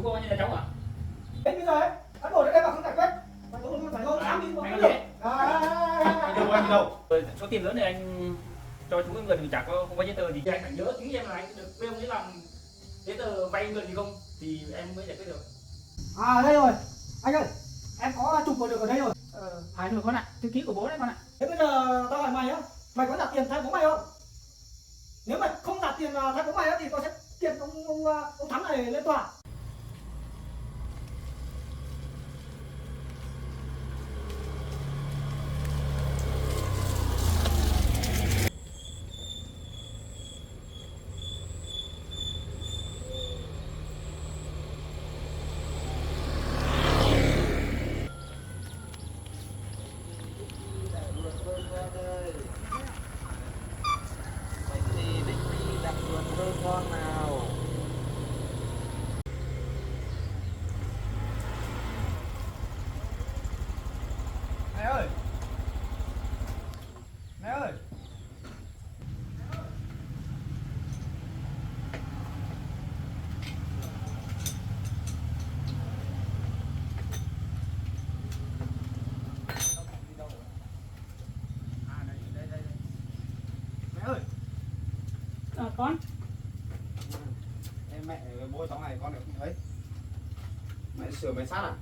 Chú có bao nhiêu là cháu ạ? Đến bây giờ ấy, cán bộ đây mà không giải quyết. Phải lâu lắm đi không được. Anh đâu anh đâu? Số tiền lớn này anh cho chú người thì chả có không có giấy tờ gì. Anh phải nhớ ký em là anh được với ông ấy làm giấy tờ vay người gì không thì em mới giải quyết được. À đây rồi. Anh ơi, em có chụp được ở đây rồi. Phải rồi con ạ, thư ký của bố đấy con ạ. Thế bây giờ tao hỏi mày á, mày có đặt tiền thay bố mày không? Nếu mày không đặt tiền thay bố mày á thì tao sẽ kiện ông Thắng này lên tòa. con nào. Mẹ ơi. Mẹ ơi. Mẹ ơi. Con. Em mẹ bố cháu này con lại không thấy. Mẹ sửa máy sát à?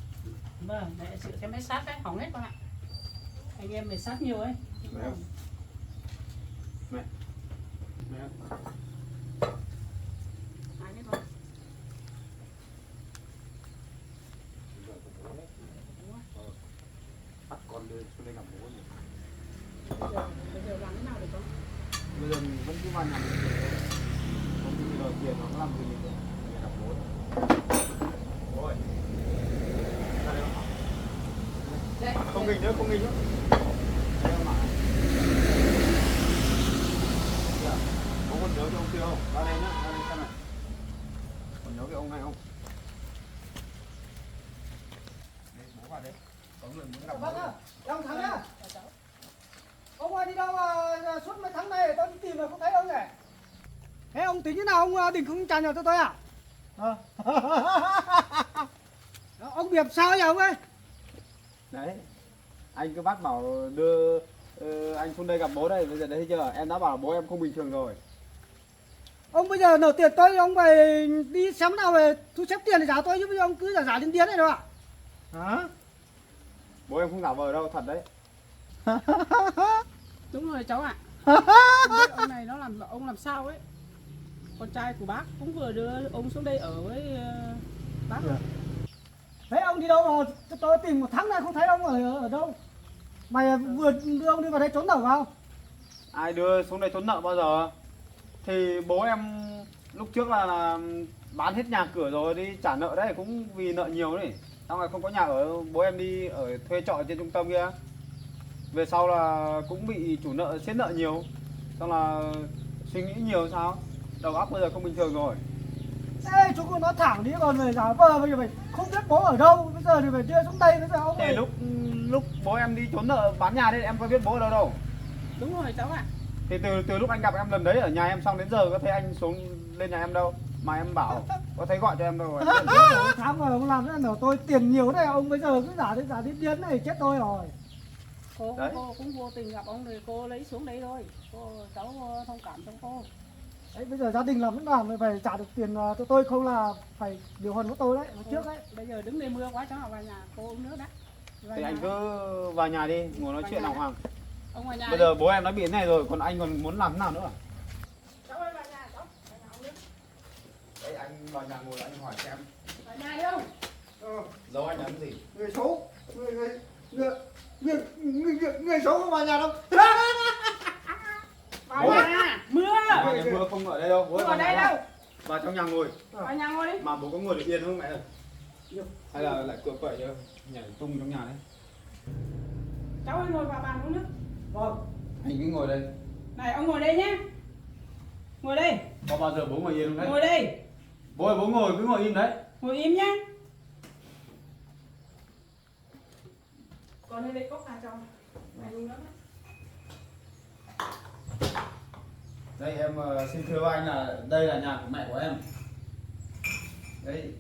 Vâng, mẹ sửa cái máy sát ấy, hỏng hết con ạ. Anh em phải sát nhiều ấy. Mẹ ơi. Mẹ. Mẹ ơi. Ai biết con? Bắt con đưa xuống đây gặp bố nhỉ? Bây giờ làm thế nào được con? Bây giờ mình vẫn cứ vào nhà mình để không bị đòi tiền nó có làm gì mình để gặp bố thôi. Bố ơi. Ra đây không? Đây, Không nghịch nữa, không nghịch nữa. Đây không ạ? Bố còn nhớ cái ông kia không? Ra đây nhá, ra đây xem này. Còn nhớ cái ông này không? Đây, bố vào đây. Có người muốn gặp bố. Vâng ạ, ông Thắng nhá. Ông ơi đi đâu mà suốt mấy tháng nay tao đi tìm mà không thấy ông nhỉ? Thế ông tính thế nào ông định không trả nhờ cho tôi à? Ông Điệp sao vậy ông ơi? Đấy, anh cứ bắt bảo đưa anh xuống đây gặp bố đây, bây giờ đấy chưa? Em đã bảo là bố em không bình thường rồi. Ông bây giờ nợ tiền tôi ông phải đi xem nào về thu xếp tiền để trả tôi chứ bây giờ ông cứ giả đến điên này đâu ạ? Hả? Bố em không giả vờ đâu, thật đấy. đúng rồi cháu ạ. Ông này nó làm ông làm sao ấy? Con trai của bác cũng vừa đưa ông xuống đây ở với bác. Thế ông đi đâu mà tôi tìm một tháng nay không thấy ông ở đâu? Mày vừa đưa ông đi vào đây trốn nợ vào? Ai đưa xuống đây trốn nợ bao giờ? Thì bố em lúc trước là bán hết nhà cửa rồi đi trả nợ đấy, cũng vì nợ nhiều đấy. Xong rồi không có nhà ở, bố em đi ở thuê trọ trên trung tâm kia. Về sau là cũng bị chủ nợ siết nợ nhiều. Xong là suy nghĩ nhiều sao? Đầu óc bây giờ không bình thường rồi. Ê chú cứ nói thẳng đi còn về giả vờ bây giờ mày không biết bố ở đâu, bây giờ thì phải đưa xuống đây bây giờ ông Thì này. lúc bố em đi trốn nợ bán nhà đấy em có biết bố ở đâu đâu. Đúng rồi cháu ạ. Thì từ lúc anh gặp em lần đấy ở nhà em xong đến giờ có thấy anh xuống lên nhà em đâu. Mà em bảo có thấy gọi cho em đâu rồi. Tháng rồi ông làm thế nào tôi tiền nhiều này ông bây giờ cứ giả đến điên này chết tôi rồi. Cô Đấy. cũng vô tình gặp ông thì cô lấy xuống đấy thôi. Cháu thông cảm cho cô. Đấy bây giờ gia đình làm thế nào mới phải trả được tiền cho tôi không là phải điều hành của tôi đấy trước đấy. Bây giờ đứng đây mưa quá cháu vào nhà cô uống nước đấy. Thì anh cứ vào nhà đi, ngồi nói chuyện đàng hoàng. Ông vào nhà. Bây giờ bố em đã bị thế này rồi, còn anh còn muốn làm thế nào nữa? Cháu ơi vào nhà cháu. Vào nhà uống nước. Đấy anh vào nhà ngồi anh hỏi xem. Vào nhà đi không? Giấu anh làm gì? Người xấu, người xấu không vào nhà đâu. Vào nhà. Mưa. Mưa không ở đây đâu. Mưa ở đây đâu. Vào trong nhà ngồi. Vào nhà ngồi đi. Mà bố có ngồi được yên không mẹ ơi? Hay là lại cửa quậy nhảy tung trong nhà đấy? Cháu ơi ngồi vào bàn uống nước. Vâng. Anh cứ ngồi đây. Này ông ngồi đây nhé. Ngồi đây. Có bao giờ bố ngồi yên không đấy? Ngồi đây. Bố ơi bố ngồi cứ ngồi im đấy. Ngồi im nhé. Còn đây cốc trà cho. Này uống nước. Đây em xin thưa với anh là đây là nhà của mẹ của em. Đấy.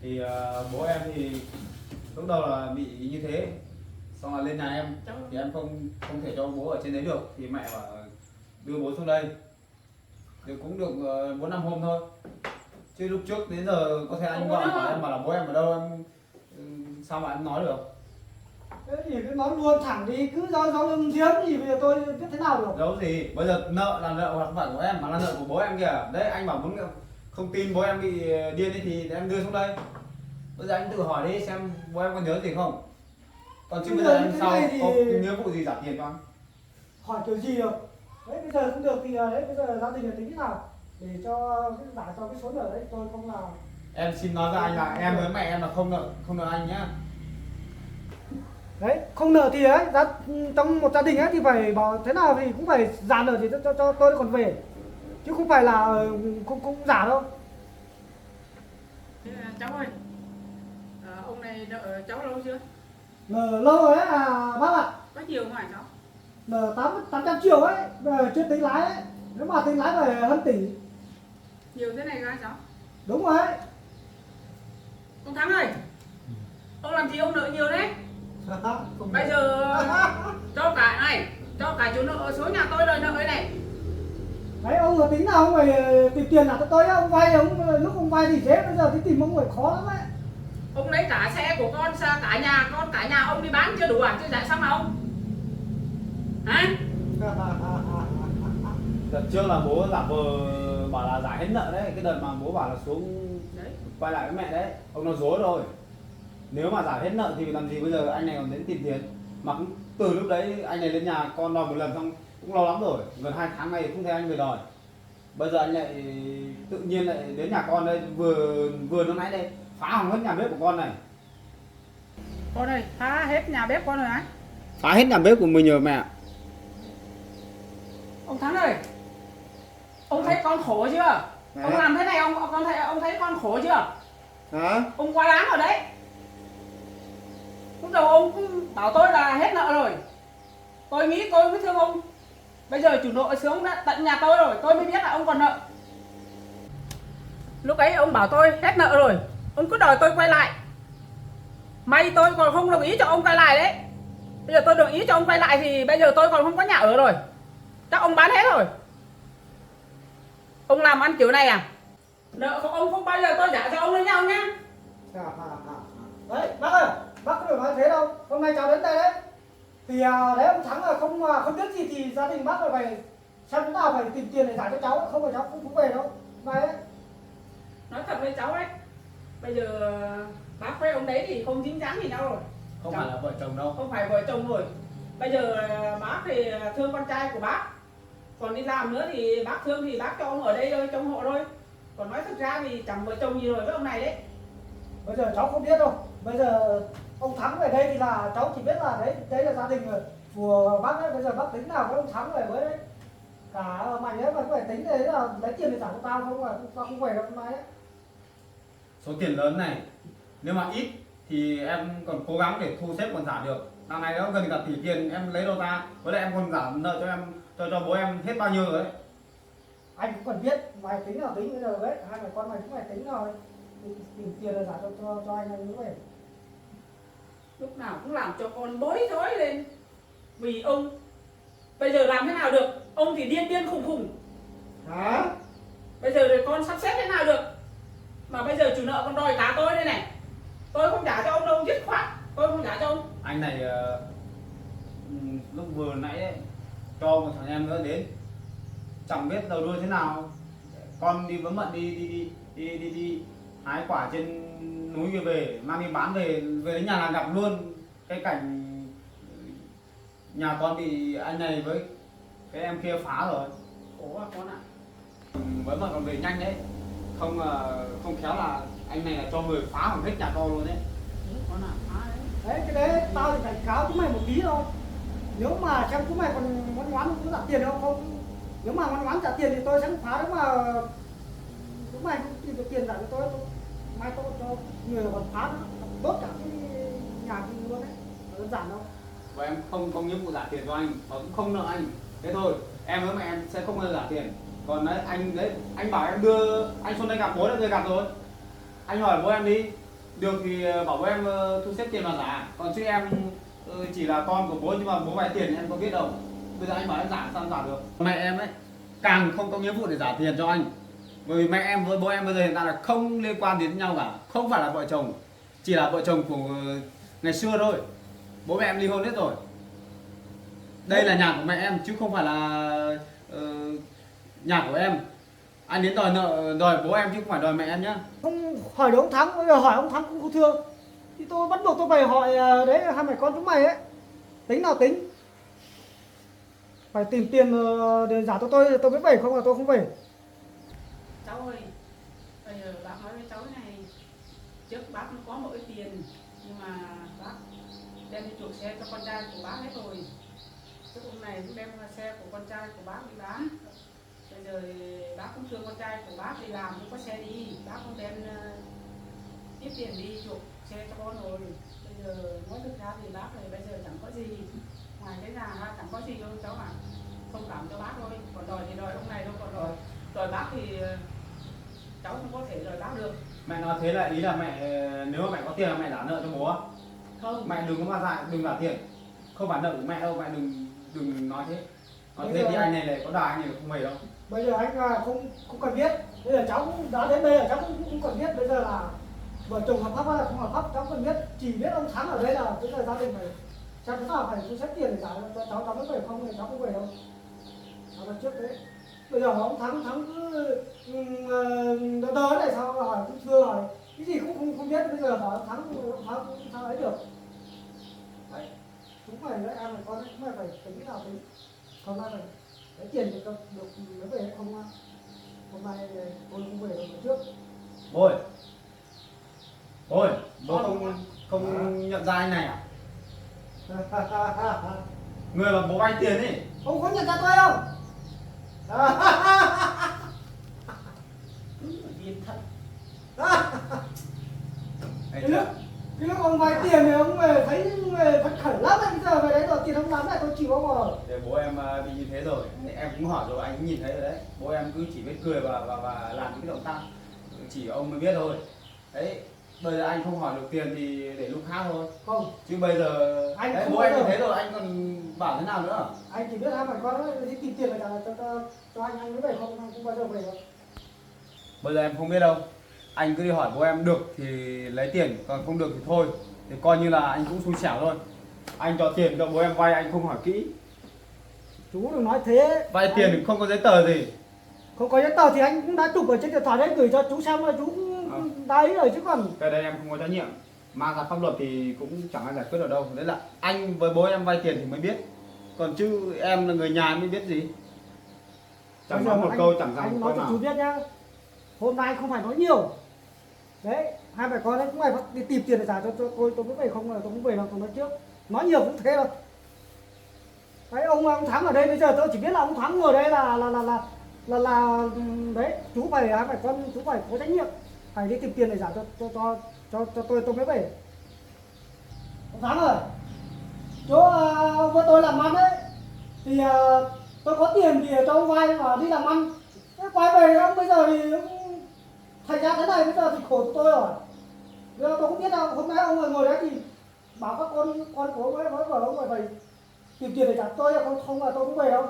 Thì bố em thì lúc đầu là bị như thế, xong là lên nhà em thì em không thể cho bố ở trên đấy được, thì mẹ bảo đưa bố xuống đây thì cũng được 4-5 hôm thôi, chứ lúc trước đến giờ có thể anh gọi hỏi em bảo là bố em ở đâu, em sao mà em nói được. Thế thì cứ nói luôn thẳng đi, cứ do lưng thiếm thì bây giờ tôi biết thế nào được. Giấu gì, bây giờ nợ là nợ không phải của em mà là nợ của bố em kìa. Đấy, anh bảo muốn không tin bố em bị điên ấy thì em đưa xuống đây. Bây giờ anh tự hỏi đi xem bố em có nhớ gì không. Còn chứ bây giờ em sao thì... có nghĩa vụ gì trả tiền không? Hỏi kiểu gì được. Đấy bây giờ không được thì đấy bây giờ gia đình là tính thế nào để cho giả cho cái số nợ đấy tôi không làm. Em xin nói với anh là em với mẹ em là không nợ anh nhá. Đấy không nợ thì ấy trong một gia đình ấy thì phải bảo thế nào thì cũng phải giả nợ thì cho tôi còn về, chứ không phải là cũng giả đâu. Thế là cháu ơi, ông này nợ cháu lâu chưa? Nợ lâu ấy à bác ạ. Có nhiều không hả cháu? Nợ 800 triệu ấy, chưa tính lái ấy. Nếu mà tính lái phải hơn tỷ. Nhiều thế này hả cháu? Đúng rồi ấy. Ông Thắng ơi, ông làm gì ông nợ nhiều đấy? Bây giờ cho cả chủ nợ số nhà tôi đòi nợ ấy này. Đấy ông là tính nào ông phải tìm tiền nào cho tôi á, ông vay ông lúc ông vay thì thế, bây giờ thì tìm ông phải khó lắm ấy. Ông lấy cả xe của con, cả nhà ông đi bán chưa đủ à? Chứ tại sao mà ông? Hả? Đợt trước là bố giả vờ bảo là giải hết nợ đấy, cái đợt mà bố bảo là xuống Đấy. quay lại với mẹ đấy, ông nó dối rồi. Nếu mà giải hết nợ thì làm gì bây giờ anh này còn đến tìm tiền. Mà cũng từ lúc đấy anh này lên nhà con đòi một lần xong cũng lâu lắm rồi, gần 2 tháng nay không thấy anh về đòi. Bây giờ anh lại tự nhiên lại đến nhà con đây, vừa lúc nãy đây phá hỏng hết nhà bếp của con này. Con ơi, phá hết nhà bếp con rồi hả? Phá hết nhà bếp của mình nhờ mẹ. Ông Thắng ơi, ông thấy con khổ chưa? Mẹ. Ông làm thế này ông thấy con khổ chưa? Hả? Ông quá đáng rồi đấy. Lúc đầu ông cũng bảo tôi là hết nợ rồi, tôi nghĩ tôi mới thương ông. Bây giờ chủ nợ xuống tận nhà tôi rồi, tôi mới biết là ông còn nợ. Lúc ấy ông bảo tôi hết nợ rồi, ông cứ đòi tôi quay lại. May tôi còn không đồng ý cho ông quay lại đấy. Bây giờ tôi đồng ý cho ông quay lại thì bây giờ tôi còn không có nhà ở rồi. Chắc ông bán hết rồi. Ông làm ăn kiểu này à? Nợ của ông không bao giờ tôi trả cho ông nữa nha ông nhá. Đấy bác ơi, bác có được nói thế đâu. Hôm nay cháu đến đây đấy thì đấy ông Thắng là không biết gì thì gia đình bác là phải xem thế nào phải tìm tiền để trả cho cháu, không phải cháu cũng về đâu. Này đấy. Nói thật với cháu ấy, bây giờ bác với ông đấy thì không dính dáng gì nhau rồi. Không phải là vợ chồng đâu. Không phải vợ chồng rồi. Bây giờ bác thì thương con trai của bác, còn đi làm nữa thì bác thương thì bác cho ông ở đây thôi, trong hộ thôi. Còn nói thực ra thì chẳng vợ chồng gì rồi với ông này đấy. Bây giờ cháu không biết đâu. Bây giờ ông Thắng về đây thì là cháu chỉ biết là đấy là gia đình của bác đấy. Bây giờ bác tính nào với ông Thắng về với đấy. Cả mày ấy mà cũng phải tính đấy là lấy tiền để trả cho tao không, là tao không về đâu hôm nay ấy. Số tiền lớn này nếu mà ít thì em còn cố gắng để thu xếp còn trả được. Năm nay nó gần cả tỷ tiền em lấy đâu ra, với lại em còn giảm nợ cho em cho bố em hết bao nhiêu rồi đấy. Anh cũng cần biết mày tính nào tính bây giờ đấy, hai mẹ con mày cũng phải tính rồi tìm tiền để trả cho anh như vậy. Lúc nào cũng làm cho con bối rối lên vì ông. Bây giờ làm thế nào được? Ông thì điên khùng khùng. Hả? Bây giờ rồi con sắp xếp thế nào được? Mà bây giờ chủ nợ còn đòi cả tôi đây này. Tôi không trả cho ông đâu, dứt khoát tôi không trả cho ông. Anh này lúc vừa nãy ấy, cho một thằng em nữa đến, chẳng biết đầu đuôi thế nào, con đi vớ mận đi hái quả trên núi kia về mang đi bán, về đến nhà là gặp luôn cái cảnh nhà con bị anh này với cái em kia phá rồi. Khổ à con ạ. Vớ mận còn về nhanh đấy, không khéo là anh này là cho người phá hỏng hết nhà con luôn đấy. Con ạ, phá đấy. Đấy cái đấy tao thì cảnh cáo chúng mày một tí thôi. Nếu mà xem chúng mày còn ngoan ngoãn không trả tiền đâu không. Nếu mà ngoan ngoãn trả tiền thì tôi sẽ không phá. Nếu mà chúng mày không tìm được tiền trả cho tôi mai tôi cho người còn phá nó đốt cả cái nhà kia luôn đấy. Đơn giản đâu. Và em không nghĩa vụ trả tiền cho anh và cũng không nợ anh. Thế thôi, em với mẹ em sẽ không bao giờ trả tiền. Còn đấy anh bảo em đưa anh xuống đây gặp bố đã, người gặp rồi. Anh hỏi bố em đi, được thì bảo bố em thu xếp tiền vào giả, còn chứ em chỉ là con của bố nhưng mà bố vay tiền thì em có biết đâu. Bây giờ anh bảo em giả sao em giả được? Mẹ em ấy càng không có nghĩa vụ để trả tiền cho anh, bởi vì mẹ em với bố em bây giờ hiện tại là không liên quan đến nhau cả, không phải là vợ chồng, chỉ là vợ chồng của ngày xưa thôi. Bố mẹ em ly hôn hết rồi. Đây là nhà của mẹ em chứ không phải là nhà của em. Anh đến đòi nợ, đòi bố em chứ không phải đòi mẹ em nhá. Không hỏi được ông Thắng, bây giờ hỏi ông Thắng cũng không thương. Thì tôi bắt buộc tôi phải hỏi đấy hai mẹ con chúng mày ấy. Tính nào tính. Phải tìm tiền để trả cho tôi mới về, không là tôi không về. Cháu ơi, bây giờ bác nói với cháu này, trước bác nó có một ít tiền nhưng mà bác đem đi chuộc xe cho con trai của bác hết rồi. Trước hôm này cũng đem xe của con trai của bác đi bán. Bây giờ bác cũng thương con trai của bác đi làm không có xe đi, bác không đem tiếp tiền đi chuộc xe cho con rồi. Bây giờ nói thực ra thì bác này bây giờ chẳng có gì, ngoài cái nhà ra chẳng có gì đâu cháu ạ. Thông cảm cho bác thôi, còn đòi thì đòi ông này đâu, còn đòi bác thì cháu không có thể đòi bác được. Mẹ nói thế là ý là mẹ, nếu mà mẹ có tiền là mẹ trả nợ cho bố á? Không, Mẹ đừng có mà dại, đừng trả tiền. Không phải nợ của mẹ đâu, mẹ đừng nói thế. Nói thế thì anh này lại có đà, anh này không về đâu. Bây giờ anh không cần biết. Bây giờ cháu cũng đã đến đây là cháu cũng không cần biết. Bây giờ là vợ chồng hợp pháp hay là không hợp pháp cháu không cần biết. Chỉ biết ông Thắng ở đây là bây giờ gia đình này cháu chúng ta phải thu xếp tiền để trả cho cháu mới về, không thì cháu không về đâu. Cháu lần trước đấy. Bây giờ ông Thắng cứ đỡ này sao hỏi cũng chưa hỏi cái gì cũng không biết. Bây giờ hỏi ông Thắng cũng sao ấy được. Đấy. Chúng mày với em này con chúng mày phải tính nào tính. Không ai phải lấy tiền được mới về không á. Hôm nay tôi không về được trước. Bố ơi, bố không nhận ra anh này à? Người mà bố vay tiền ấy. Không có nhận ra tôi đâu. điên thật. Cái lúc ông vay tiền thì ông về thấy phấn khởi lắm ấy. Bây giờ về đấy rồi tiền ông làm lại tôi chịu không rồi. Để bố em bị như thế rồi, em cũng hỏi rồi, anh cũng nhìn thấy rồi đấy. Bố em cứ chỉ biết cười và làm những cái động tác chỉ ông mới biết thôi. Đấy, bây giờ anh không hỏi được tiền thì để lúc khác thôi. Không. Chứ bây giờ Anh đấy, không bố bao em giờ. như thế rồi anh còn bảo thế nào nữa? Anh chỉ biết hai mẹ con nó đi tìm tiền để cho anh mới về không bao giờ về đâu. Bây giờ em không biết đâu. Anh cứ đi hỏi bố em được thì lấy tiền, còn không được thì thôi. Thì coi như là anh cũng xui xẻo thôi. Anh cho tiền cho bố em vay anh không hỏi kỹ. Chú đừng nói thế. Vay tiền thì không có giấy tờ gì. Không có giấy tờ thì anh cũng đã chụp ở trên điện thoại đấy gửi cho chú xem là chú đấy rồi chứ còn. Cái đây em không có trách nhiệm. Mang ra pháp luật thì cũng chẳng ai giải quyết được đâu. Đấy là anh với bố em vay tiền thì mới biết. Còn chứ em là người nhà em mới biết gì. Chẳng nói một câu chẳng rằng anh một nói câu cho chú nào. biết nhá. Hôm nay không phải nói nhiều. Đấy, hai mẹ con đấy cũng phải đi tìm tiền để trả cho tôi mới về, không là tôi cũng về đâu, tôi nói trước. Nói nhiều cũng thế thôi. Đấy, ông Thắng ở đây bây giờ tôi chỉ biết là ông Thắng ngồi đây là đấy, chú phải hai mẹ con chú phải có trách nhiệm, phải đi tìm tiền để trả cho tôi mới về. Ông Thắng ơi, chỗ với tôi làm ăn đấy thì tôi có tiền thì cho ông vay và đi làm ăn. Thế quay về ông bây giờ thì thành ra thế này, bây giờ thì khổ cho tôi rồi. Bây giờ tôi không biết đâu, hôm nay ông ngồi đấy thì bảo các con của ông ấy với vợ ông phải tìm tiền để trả tôi, không là tôi cũng về đâu.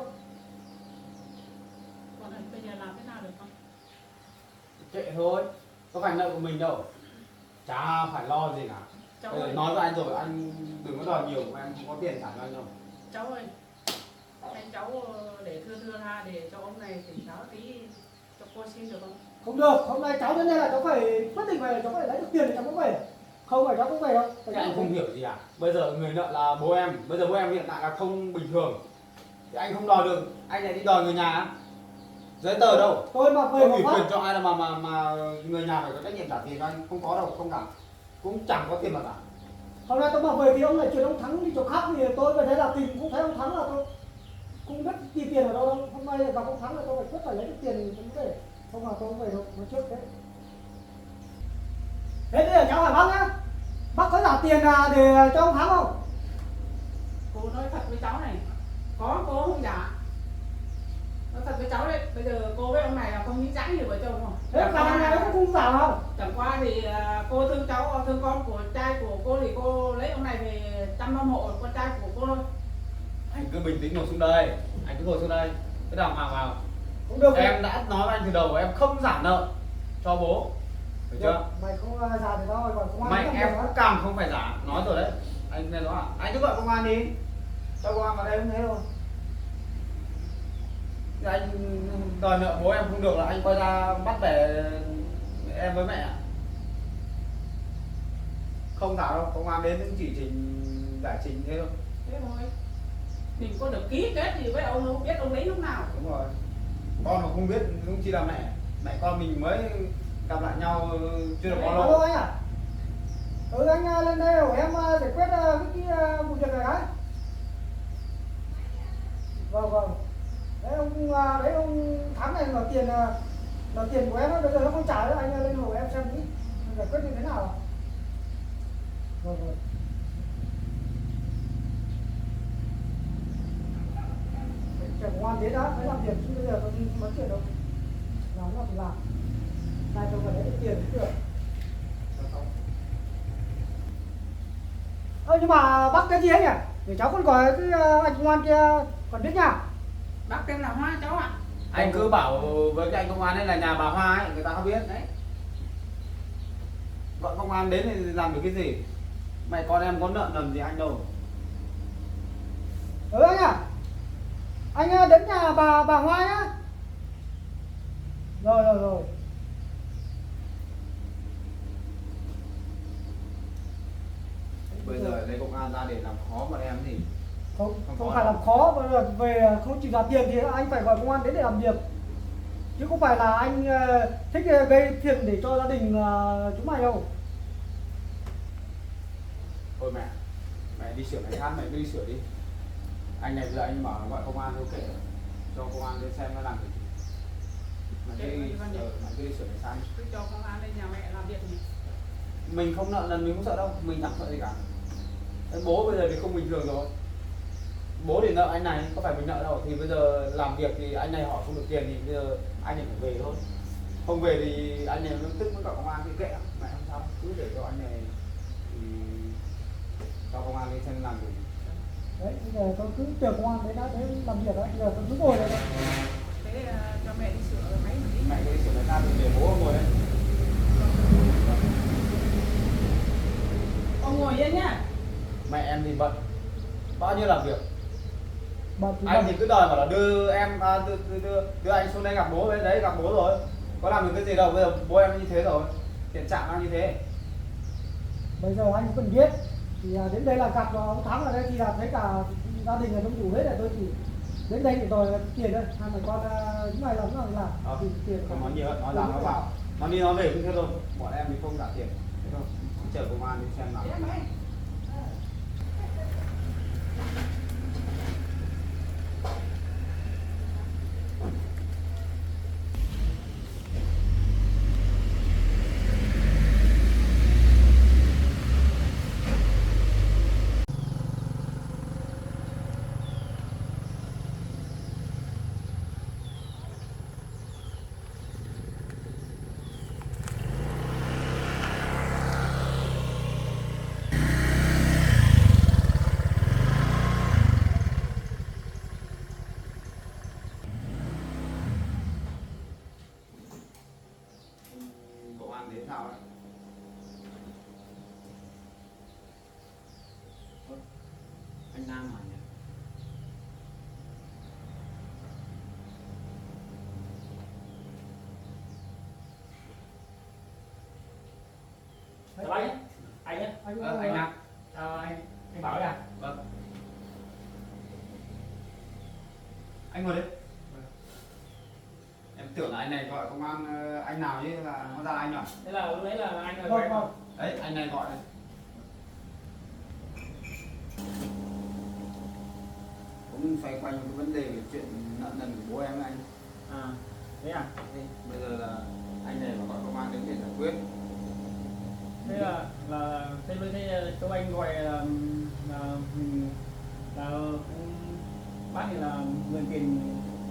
Còn bây giờ làm thế nào được không? Kệ thôi, có phải nợ của mình đâu. Chả phải lo gì cả. Cháu Bây giờ ơi, nói với anh rồi, anh đừng có đòi nhiều của em không có tiền trả cho anh đâu. cháu ơi, anh cháu để thưa ra để cho ông này tỉnh táo tí cho cô xin được không? Không được, hôm nay cháu đến đây là cháu phải quyết định về, cháu phải lấy được tiền để cháu mới về. Không phải cháu không về đâu. Thế anh không hiểu gì à? Bây giờ người nợ là bố em, bây giờ bố em hiện tại là không bình thường. Thì anh không đòi được, anh lại đi đòi người nhà á. Giấy tờ đâu? Tôi mà về Không mà ủy phát. quyền cho ai là mà người nhà phải có trách nhiệm trả tiền cho anh, không có đâu, không cả. Cũng chẳng có tiền mà cả. Hôm nay tôi mà về thì ông lại chuyển ông Thắng đi chỗ khác thì tôi về đây là tìm cũng thấy ông Thắng là tôi cũng biết tìm tiền ở đâu đâu. Hôm nay gặp ông Thắng là tôi phải quyết phải lấy được tiền thì tôi mới về. Không là tôi không về đâu, nói trước đấy. Thế bây giờ cháu hỏi bác nhá. Bác có trả tiền để cho ông Thắng không? Cô nói thật với cháu này, có cô không trả. Nói thật với với cháu đấy. Bây giờ cô với ông này là không nghĩ dãng như vợ chồng không? Thế bà này nó cũng vào không? Chẳng qua thì cô thương cháu, thương con của trai của cô thì cô lấy ông này về chăm nom hộ con trai của cô thôi. Anh cứ bình tĩnh ngồi xuống đây, anh cứ ngồi xuống đây, cứ đàng hoàng vào. Cũng được. Em đã nói với anh từ đầu em không giảm nợ cho bố, được chưa? Mày không ra thì thôi, còn công an Mày không em được cũng á. càng không phải giảm, nói rồi đấy. Anh nghe nói à? Anh cứ gọi công an đi, cho công an vào đây cũng thế thôi. Thì anh đòi nợ bố em không được là anh quay ra bắt bẻ em với mẹ à? Không thảo đâu, công an đến cũng chỉ trình giải trình thế thôi. Thế thôi. Mình có được ký kết gì với ông đâu biết ông lấy lúc nào. Đúng rồi. Con mà không biết cũng chỉ là mẹ con mình mới gặp lại nhau chưa được bao Alo lâu. anh à? Anh lên đây rồi em giải quyết cái vụ việc này đấy. Vâng. Đấy ông tháng này là tiền của em đó, bây giờ nó không trả nữa, anh lên hồ em xem đi giải quyết như thế nào. Vâng. Chẳng công an đến đã phải làm việc chứ bây giờ có gì mất tiền đâu. Làm nào thì làm. Này tôi phải lấy được tiền chứ được. Nhưng mà bác cái gì ấy nhỉ? Để cháu còn gọi cái anh công an kia còn biết nha. Bác tên là Hoa cháu ạ. Anh cứ bảo với cái anh công an ấy là nhà bà Hoa ấy, người ta không biết đấy. Gọi công an đến thì làm được cái gì? Mẹ con em có nợ nần gì anh đâu. Anh à. Anh đến nhà bà Hoa nhá. Rồi. Bây giờ lấy công an ra để làm khó bọn em thì Không phải làm khó, mà là về không chỉ là tiền thì anh phải gọi công an đến để làm việc. Chứ không phải là anh thích gây phiền để cho gia đình chúng mày đâu. thôi mẹ đi sửa cái khác, mẹ cứ đi sửa đi. Anh này giờ anh bảo gọi công an ok, cho công an đến xem nó làm gì. Mẹ cứ đi sửa cái sang. Cứ cho công an lên nhà mẹ làm việc nhỉ. Mình không nợ nần mình không sợ đâu, mình chẳng sợ gì cả. Cái bố bây giờ thì không bình thường rồi. Bố thì nợ anh này, có phải mình nợ đâu. Thì bây giờ làm việc thì anh này hỏi không được tiền thì bây giờ anh này phải về thôi. Không về thì anh này nó tức với cả công an thì kệ, mẹ không sao, cứ để cho anh này thì cho công an lên xem làm gì. Đấy, bây giờ tôi cứ chờ công an đến đã thấy làm việc đó, bây giờ tôi cứ ngồi đây. Thế cho mẹ đi sửa máy một tí. Mẹ cứ đi sửa cái ra để bố ngồi đây. Ông ngồi yên nhá. Mẹ em thì bận, bao nhiêu làm việc. Thì Anh thì cứ đòi bảo là đưa em đưa anh xuống đây gặp bố, bên đấy gặp bố rồi, có làm được cái gì đâu. Bây giờ bố em như thế rồi, hiện trạng đang như thế. bây giờ anh cũng cần biết thì đến đây là gặp ông Thắng ở đây thì là thấy cả gia đình là đông đủ hết, là tôi chỉ đến đây thì đòi tiền thôi. Hai mẹ con chúng mày làm nào làm thì tiền Không nói nhiều, nói rằng nó vào, nó đi nó về cũng thế thôi. Bọn em thì không trả tiền, thế thôi. Chờ công an đi xem nào. Công an đến nào đấy? Anh Nam hả nhỉ? Chào anh. Anh nhé. anh Anh Nam. Chào anh Bảo đấy à? Vâng. Anh ngồi đây. Em tưởng là anh này gọi công an anh nào chứ là nó ra anh nhỉ? Thế là lúc đấy là anh là vâng. Đấy, anh này gọi này. Cũng xoay quanh cái vấn đề về chuyện nợ nần của bố em với anh. À, thế à? Thế bây giờ là anh này mà gọi công an đến để giải quyết. Thế là thế với thế cho anh gọi là bác thì là người tiền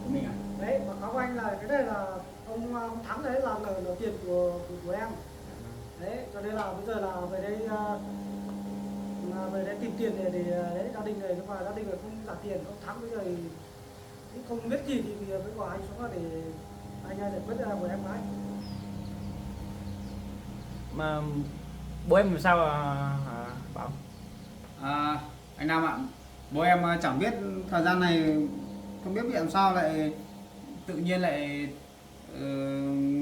của mình à? Đấy, báo cáo của anh là cái này là ông Thắng đấy là nợ tiền của em. Đấy, cho nên là bây giờ là về đây tìm tiền để đấy, gia đình này, nhưng mà gia đình này không trả tiền. Ông Thắng bây giờ thì cũng không biết gì thì mới gọi anh xuống là để anh giải quyết của em gái. Mà bố em làm sao bảo? Anh Nam ạ, bố em chẳng biết thời gian này không biết bị làm sao lại tự nhiên lại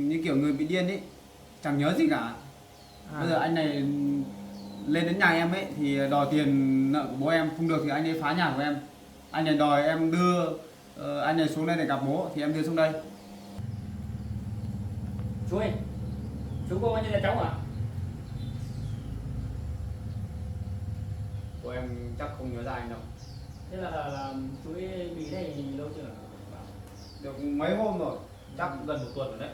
như kiểu người bị điên ấy, chẳng nhớ gì cả. Bây giờ anh này lên đến nhà em ấy thì đòi tiền nợ của bố em, không được thì anh ấy phá nhà của em. Anh này đòi em đưa anh này xuống đây để gặp bố thì em đưa xuống đây. Chú ơi, chú có như là cháu à? Bố em chắc không nhớ ra anh đâu. Thế là chú ấy bị đây lâu chưa? Được mấy hôm rồi, chắc gần 1 tuần rồi đấy.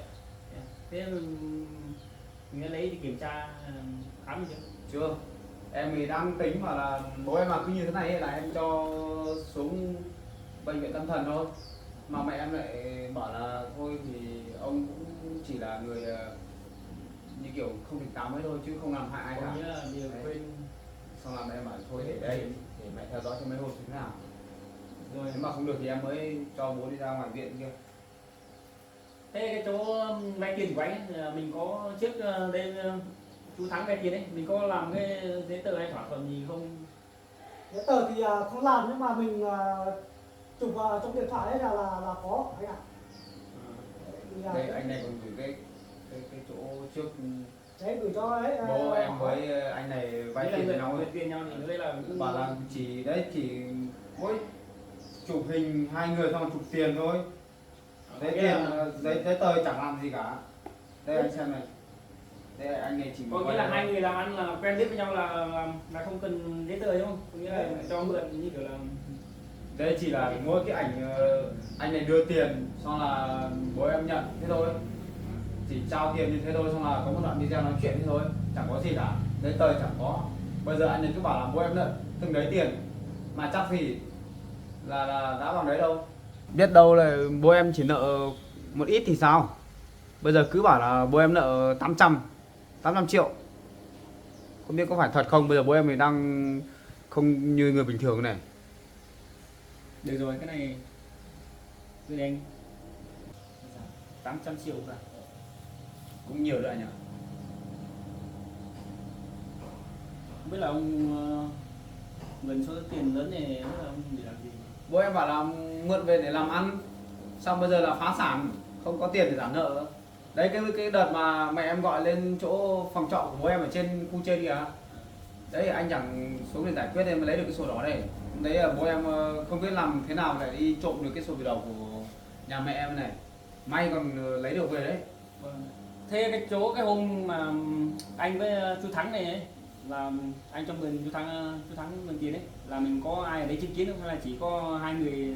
Thế mình đã lấy đi kiểm tra khám chưa? Chưa, em thì đang tính mà là bố em mà cứ như thế này là em cho xuống bệnh viện tâm thần thôi. Mà mẹ em lại bảo là thôi thì ông cũng chỉ là người như kiểu không tỉnh táo mấy thôi chứ không làm hại ai cả. Như là điều quên. Xong là mẹ em bảo thôi để đây để mẹ theo dõi cho mấy hôm thế nào. Rồi nếu mà không được thì em mới cho bố đi ra ngoài viện kia. Thế cái chỗ vay tiền của anh ấy, mình có trước đây chú Thắng vay tiền ấy, mình có làm cái giấy tờ hay thỏa thuận gì không? Giấy tờ thì không làm, nhưng mà mình chụp trong điện thoại đấy là có anh ạ. Đây anh này còn gửi cái chỗ trước Đấy, gửi cho đấy. bố em với anh này vay tiền với nhau ấy. tiền nhau thì đây là Bảo là chỉ mỗi chụp hình hai người xong chụp tiền thôi. Đấy tiền giấy tờ chẳng làm gì cả. Đây anh xem này. Đây anh này chỉ có nghĩa là hai người làm ăn là quen biết với nhau là không cần giấy tờ đúng không? Có nghĩa là cho mượn như kiểu là đây chỉ là mỗi cái ảnh anh này đưa tiền xong là bố em nhận thế thôi, chỉ trao tiền như thế thôi, xong là có một đoạn video nói chuyện thế thôi, chẳng có gì cả, giấy tờ chẳng có. Bây giờ anh này cứ bảo là bố em nợ từng đấy tiền mà chắc gì là đã bằng đấy đâu, biết đâu là bố em chỉ nợ một ít thì sao. Bây giờ cứ bảo là bố em nợ 800 triệu, không biết có phải thật không. Bây giờ bố em thì đang không như người bình thường này. được rồi, cái này gửi anh 800 triệu cả. Cũng nhiều đấy nhỉ. Không biết là ông gần số tiền lớn này là ông để làm gì? Bố em bảo là mượn về để làm ăn, xong bây giờ là phá sản, không có tiền để trả nợ. Đấy cái đợt mà mẹ em gọi lên chỗ phòng trọ của bố em ở trên khu trên kìa, đấy anh chẳng xuống để giải quyết em mới lấy được cái sổ đỏ này. Đấy là bố em không biết làm thế nào để đi trộm được cái sổ ghi đầu của nhà mẹ em này, may còn lấy được về đấy. Vâng. Thế cái chỗ cái hôm mà anh với chú Thắng này ấy, là anh cho mượn chú Thắng mượn tiền ấy, là mình có ai ở đấy chứng kiến không, hay là chỉ có hai người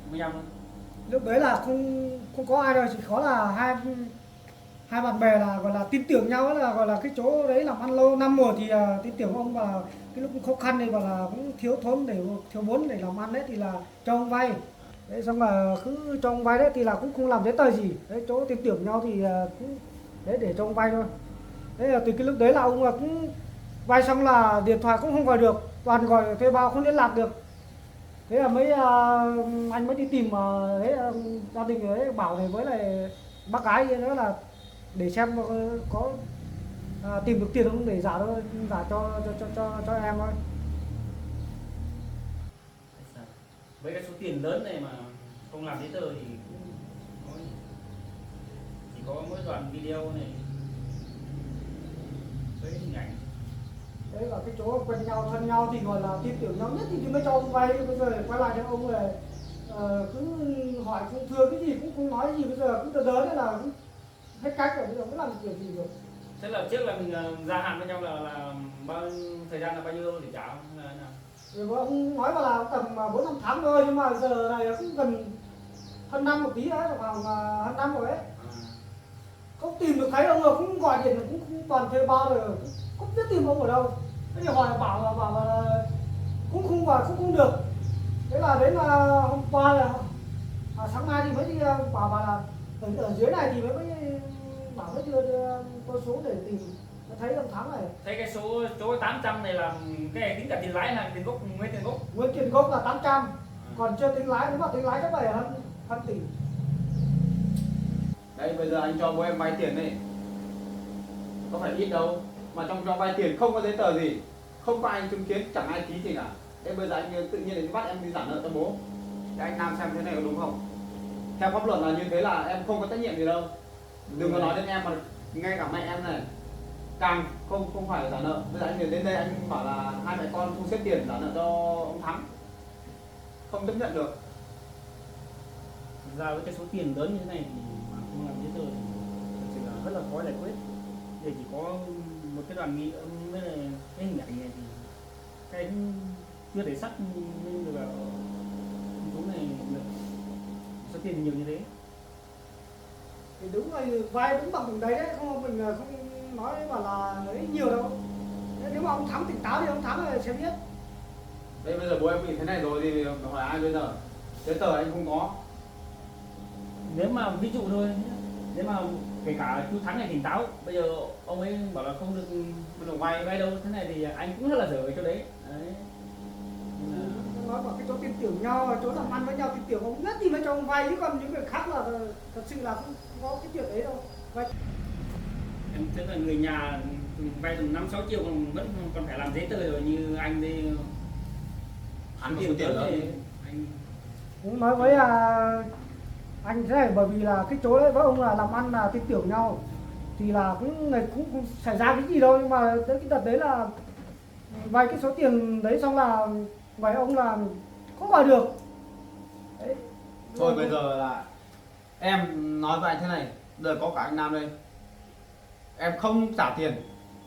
với nhau thôi? Lúc đấy là không có ai đâu, chỉ có là hai bạn bè là gọi là tin tưởng nhau, là gọi là cái chỗ đấy làm ăn lâu năm rồi thì tin tưởng ông, và cái lúc khó khăn này và là cũng thiếu thốn để thiếu vốn để làm ăn đấy thì là cho ông vay. Đấy, xong là cứ cho ông vay đấy thì là cũng không làm giấy tờ gì đấy, chỗ tin tưởng nhau thì cũng đấy để cho ông vay thôi. Đấy là từ cái lúc đấy là ông cũng vay xong là điện thoại cũng không gọi được, toàn gọi thuê bao không liên lạc được. Thế là anh mới đi tìm đấy, gia đình ấy bảo này với lại bác gái nữa là để xem có tìm được tiền không để giả cho em thôi. Với cái số tiền lớn này mà không làm giấy tờ thì chỉ có mỗi đoạn video này với hình ảnh. Đấy là cái chỗ quen nhau thân nhau thì gọi là tin tưởng nhau nhất thì mới cho ông vay. Bây giờ quay lại cho ông là cứ hỏi cũng thưa cái gì cũng không nói gì, bây giờ cũng đỡ đấy là hết cách rồi, bây giờ mới làm kiểu gì được. Thế là trước là mình gia hạn với nhau là bao thời gian là bao nhiêu để trả không? Hay là nào? Rồi ông nói là tầm 4-5 tháng thôi, nhưng mà giờ này cũng gần hơn năm một tí đấy, khoảng hơn năm rồi đấy. Không tìm được thấy ông rồi, cũng gọi điện cũng toàn thuê bao rồi, cũng biết tìm ông ở đâu. Thế thì hỏi bảo là cũng không gọi cũng không được. Thế là đến hôm qua là sáng mai thì mới đi bảo bà là ở dưới này thì mới bảo mới đưa tôi xuống để tìm, nó thấy ông Thắng này. Thế cái số 800 này là cái này tính cả tiền lái hay tiền gốc, nguyên tiền gốc? Nguyên tiền gốc là 800, còn chưa tính lái, nếu mà tính lái chắc phải hơn tỷ. Đây bây giờ anh cho bố em vay tiền này, có phải ít đâu, mà trong cho vay tiền không có giấy tờ gì, không có ai chứng kiến, chẳng ai ký gì cả. Thế bây giờ anh tự nhiên lại bắt em đi trả nợ cho bố. Thế anh Nam xem thế này có đúng không? Theo pháp luật là như thế là em không có trách nhiệm gì đâu. Đừng có nói đến em mà ngay cả mẹ em này càng không phải trả nợ. Bây giờ anh đến đây anh bảo là hai mẹ con thu xếp tiền trả nợ cho ông Thắng, không chấp nhận được. Thực ra với cái số tiền lớn như thế này thì mà không làm giấy tờ thì thực sự là rất là khó giải quyết. Giờ chỉ có một cái đoàn nghị âm với lại cái hình ảnh này thì cái cũng chưa thể xác minh được là số này được số tiền nhiều như thế. Thì đúng rồi, vai đúng bằng đấy đấy, không mình không nói mà là ấy nhiều đâu. Nếu mà ông Thắng tỉnh táo thì ông Thắng sẽ biết. Đây bây giờ bố em bị thế này rồi thì hỏi ai bây giờ? Giấy tờ anh không có. Nếu mà ví dụ thôi, nếu mà kể cả chú Thắng này tỉnh táo, bây giờ ông ấy bảo là không được vay đâu, thế này thì anh cũng rất là dở chỗ đấy. Đấy. Nói bảo cái chỗ tin tưởng nhau, chỗ làm ăn với nhau tin tưởng, ông biết gì mới cho ông vay, chứ còn những người khác là thật sự là không có cái chuyện đấy đâu. Vậy Em thấy là người nhà vay tầm 5-6 triệu vẫn còn phải làm giấy tờ rồi, như anh đi Hắn có số tiền lớn thì thì anh cũng nói với anh thế này, bởi vì là cái chỗ đấy với ông là làm ăn là tin tưởng nhau thì là cũng người cũng xảy ra cái gì đâu, nhưng mà tới cái đợt đấy là vay cái số tiền đấy xong là vậy ông là không gọi được đấy. thôi bây giờ là em nói với anh thế này, đời có cả anh Nam đây, em không trả tiền,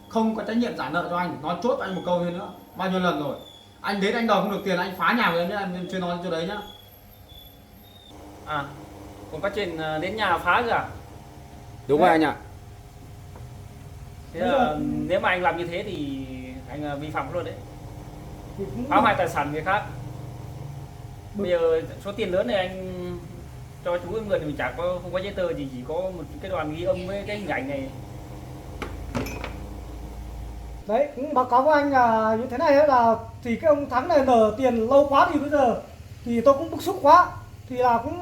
không có trách nhiệm trả nợ cho anh. Nói chốt với anh một câu nữa, bao nhiêu lần rồi anh đến anh đòi không được tiền anh phá nhà của em nhé, em chưa nói chỗ đấy nhá. à còn có chuyện đến nhà phá cơ à? Đúng rồi anh ạ. Thế là nếu mà anh làm như thế thì anh vi phạm pháp luật đấy, Thì cũng phá hoại tài sản người khác. Bây giờ số tiền lớn này anh cho chú em mượn thì mình chả có, không có giấy tờ gì, chỉ có một cái đoàn ghi âm với cái hình ảnh này. đấy cũng báo cáo với anh là như thế này ấy, là thì cái ông Thắng này nợ tiền lâu quá thì bây giờ thì tôi cũng bức xúc quá, thì là cũng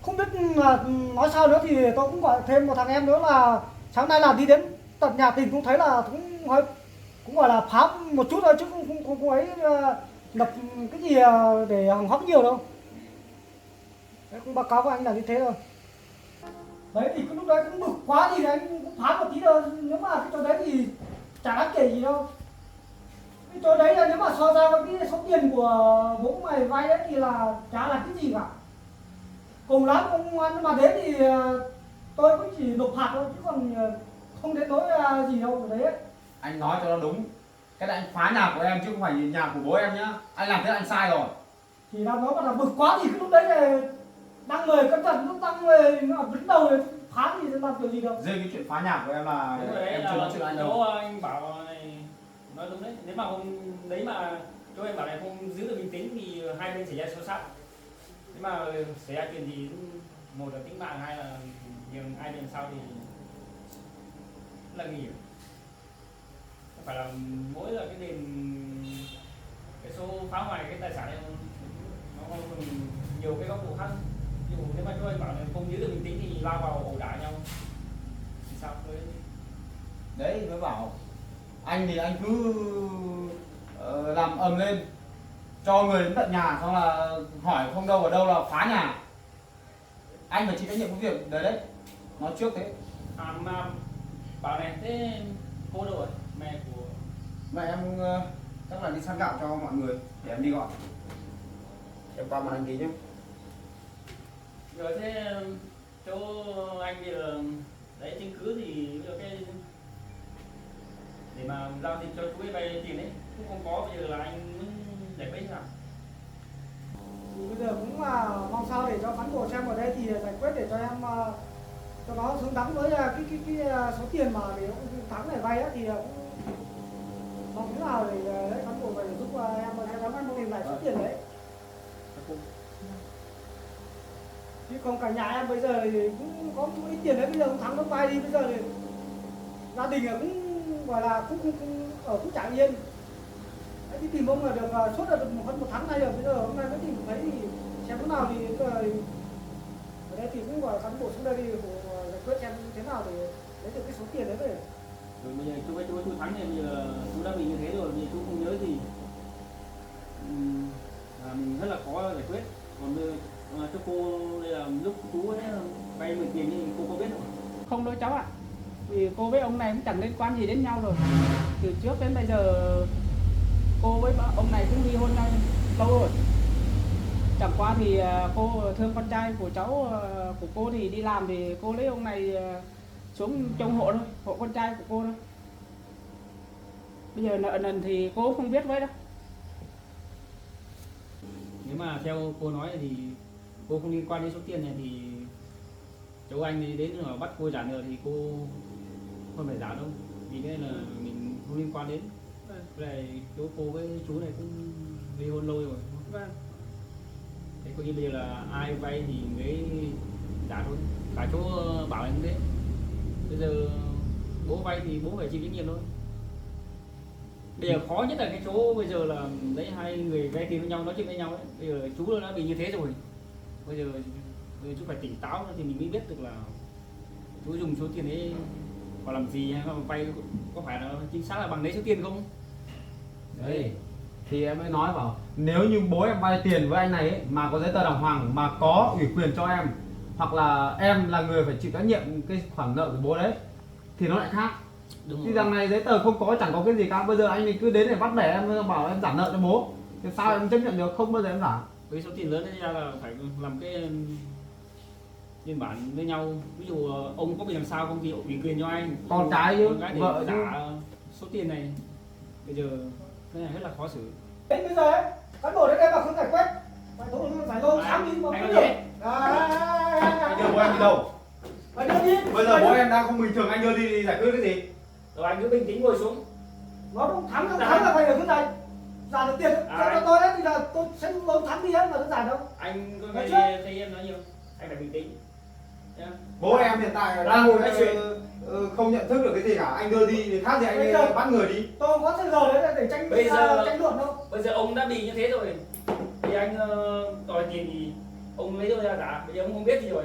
không biết là nói sao nữa, thì tôi cũng gọi thêm một thằng em nữa là sáng nay là đi đến tận nhà tìm, cũng thấy là cũng hơi cũng gọi là phá một chút thôi chứ không ấy lập cái gì để hỏng hóc nhiều đâu. Đấy, cũng báo cáo với anh là như thế thôi. Đấy thì cái lúc đấy cũng bực quá thì anh cũng phá một tí thôi, nếu mà cái chỗ đấy thì chả đáng kể gì đâu. Cái chỗ đấy là nếu mà so ra với cái số tiền của bố mày vay ấy thì là chả là cái gì cả. Cùng lắm ông ăn mà thế thì tôi cũng chỉ nộp phạt thôi, chứ còn không đến nỗi gì đâu ở đấy ấy. Anh nói cho nó đúng, cái này anh phá nhà của em chứ không phải nhà của bố em nhá. Anh làm thế anh sai rồi. Thì là nó mà là bực quá thì cái lúc đấy là đang người cẩn thận, lúc đang người nó đứng đầu thì phá thì làm kiểu gì đâu. Riêng cái chuyện phá nhà của em là Đúng rồi đấy, em chưa nói chuyện với anh đâu. chỗ anh bảo này nói đúng đấy. Nếu mà hôm đấy mà chỗ em bảo này không giữ được bình tĩnh thì hai bên xảy ra xô xát. Nếu mà xảy ra chuyện gì, một là tính mạng, hai là nhiều ai bên sau thì rất là nguy hiểm. Không phải là mỗi là cái đền, cái số phá hoại cái tài sản này nó còn nhiều cái góc độ khác. Ví dụ nếu mà chỗ anh bảo là không giữ được bình tĩnh thì lao vào ẩu đả nhau thì sao với Đấy mới bảo anh thì anh cứ làm ầm lên cho người đến tận nhà, xong là hỏi không đâu ở đâu là phá nhà. Anh phải chịu trách nhiệm cái việc đấy đấy, nói trước thế. mà bảo này, thế cô đâu rồi, mẹ của Mẹ em chắc là đi săn gạo cho mọi người, để em đi gọi. Em qua mặt anh tí nhé. rồi? Thế chỗ anh bây giờ đấy chứng cứ thì bây giờ cái để mà giao dịch cho chú ấy vay tiền ấy cũng không có, bây giờ là anh muốn giải quyết thế nào? Thì bây giờ cũng là mong sao để cho cán bộ xem ở đây thì giải quyết để cho em cho nó xứng đáng với cái số tiền mà để ông Thắng này vay á, thì cũng mong thế nào để đấy cán bộ về giúp em mà em tìm lại số tiền đấy. chứ còn cả nhà em bây giờ thì cũng có một ít tiền đấy, bây giờ cũng thắng nó bay đi, bây giờ thì gia đình là cũng gọi là cũng ở cũng chẳng yên. Đấy, đi tìm ông là được suốt là được hơn một tháng nay rồi, bây giờ hôm nay mới tìm thấy thì xem thế nào thì ở đây thì cũng gọi là cán bộ xuống đây đi giải quyết xem thế nào để lấy được cái số tiền đấy về. Rồi bây giờ chú Thắng này bây giờ chú đã bị như thế rồi, bây giờ chú không nhớ gì, mình rất là khó giải quyết. Còn bây giờ, cho cô đây là lúc chú ấy vay mượn tiền thì cô có biết không? Không đâu cháu ạ. Vì cô với ông này cũng chẳng liên quan gì đến nhau rồi. Từ trước đến bây giờ cô với ông này cũng ly hôn nhau lâu rồi. Chẳng qua thì cô thương con trai của cháu của cô thì đi làm thì cô lấy ông này xuống trông hộ thôi, hộ con trai của cô thôi. Bây giờ nợ nần thì cô không biết với đâu. Nếu mà theo cô nói thì cô không liên quan đến số tiền này thì cháu anh đi đến mà bắt cô trả nợ thì cô không phải trả đâu, vì cái này là mình không liên quan đến. Với lại cô với chú này cũng ly hôn lâu rồi. Vâng. Thế coi như bây giờ là ai vay thì mới trả thôi. Cả chỗ bảo anh thế. Bây giờ bố vay thì bố phải chịu trách nhiệm thôi. Bây giờ khó nhất là cái chỗ bây giờ là đấy, hai người vay tiền với nhau nói chuyện với nhau ấy. Bây giờ chú đã bị như thế rồi. Bây giờ chú phải tỉnh táo thì mình mới biết được là chú dùng số tiền đấy vào làm gì, hay là vay có phải là chính xác là bằng đấy số tiền không. Đấy thì em mới nói bảo nếu như bố em vay tiền với anh này ấy, mà có giấy tờ đàng hoàng mà có ủy quyền cho em, hoặc là em là người phải chịu trách nhiệm cái khoản nợ của bố đấy thì nó lại khác. Đúng Thì rồi. rằng này giấy tờ không có, chẳng có cái gì cả. Bây giờ anh ấy cứ đến để bắt bẻ em, bảo em trả nợ cho bố thì sao em chấp nhận được? Không bao giờ em trả. Với số tiền lớn đấy ra là phải làm cái biên bản với nhau. Ví dụ ông có bị làm sao không thì ủy quyền cho anh, Con cái chứ, con cái để vợ chứ. trả số tiền này. Bây giờ cái này rất là khó xử. Đến bây giờ ấy, cán bộ đến đây mà không giải quyết, phải thôi phải thôi sáng đi mà anh không nói được. gì? Anh đưa bố em đi đâu? Phải đưa đi. Bây giờ bố em đang không bình thường, anh đưa đi giải quyết cái gì? Rồi anh cứ bình tĩnh ngồi xuống. Nó không thắng là phải ở cái này. Giả được tiền cho tôi đấy thì là tôi sẽ lớn thắng đi hết mà đơn giản đâu. Anh có Nói nghe thấy em nói nhiều, anh phải bình tĩnh nhá. Bố em hiện tại đang không nhận thức được cái gì cả. Anh đưa đi thì khác gì anh bắt người đi. Tôi không có thời giờ đấy để tranh Bây giờ tranh luận đâu. Bây giờ ông đã bị như thế rồi thì anh đòi tiền thì ông lấy đâu ra trả, bây giờ ông không biết gì rồi.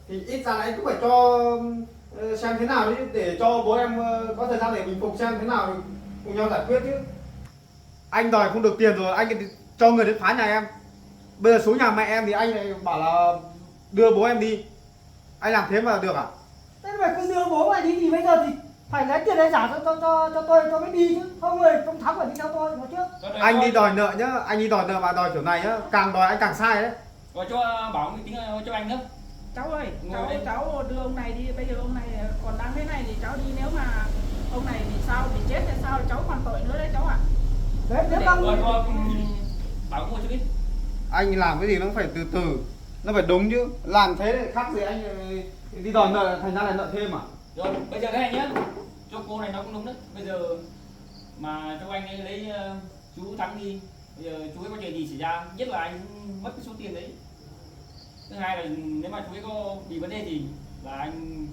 Thì ít ra là anh cũng phải cho xem thế nào đi, để cho bố em có thời gian để bình phục xem thế nào cùng nhau giải quyết chứ. Anh đòi không được tiền rồi anh cho người đến phá nhà em. Bây giờ xuống nhà mẹ em thì anh lại bảo là đưa bố em đi. Anh làm thế mà được à? Thế phải cứ đưa bố mày đi thì bây giờ thì phải lấy tiền để trả cho tôi mới đi chứ. Không người không thắng phải đi theo tôi nói trước. Anh đi đòi nợ nhá, anh đi đòi nợ mà đòi kiểu này nhá, càng đòi anh càng sai đấy. Rồi cho bảo mình tính cho anh nữa. Cháu ơi, Ngồi đây. cháu đưa ông này đi. Bây giờ ông này còn đang thế này thì cháu đi, nếu mà ông này bị sao, bị chết hay sao cháu còn tội nữa đấy cháu ạ. Đấy nếu Rồi không bảo ngồi chút đi. Anh làm cái gì nó phải từ từ, nó phải đúng chứ. Làm thế thì khác gì anh đi đòi nợ thành ra là nợ thêm à? Rồi bây giờ thế này nhá, cho cô này nó cũng đúng đấy. Bây giờ mà cho anh ấy lấy chú Thắng đi, bây giờ chú ấy có chuyện gì xảy ra, nhất là anh mất cái số tiền đấy. Thứ hai là nếu mà chú ấy có bị vấn đề gì là anh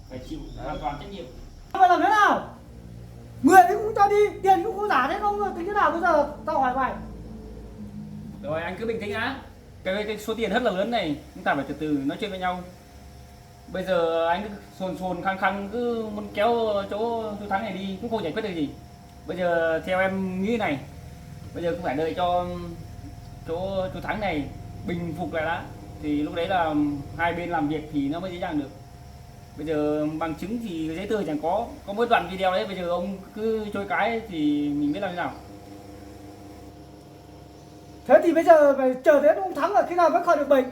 phải chịu hoàn toàn trách nhiệm. phải làm thế nào? Người thì cũng cho đi, tiền cũng không giả thế không tính thế nào bây giờ tao hỏi mày. Rồi anh cứ bình tĩnh á. Cái số tiền rất là lớn này, chúng ta phải từ từ nói chuyện với nhau. Bây giờ anh cứ sồn khăng khăng cứ muốn kéo chỗ chú Thắng này đi cũng không giải quyết được gì. Bây giờ theo em nghĩ này, bây giờ cũng phải đợi cho chỗ chú Thắng này bình phục lại đã, thì lúc đấy là hai bên làm việc thì nó mới dễ dàng được. Bây giờ bằng chứng thì giấy tờ chẳng có mỗi đoạn video đấy, bây giờ ông cứ trôi cái thì mình biết làm thế nào. Thế thì bây giờ phải chờ đến ông Thắng là khi nào mới khỏi được bệnh.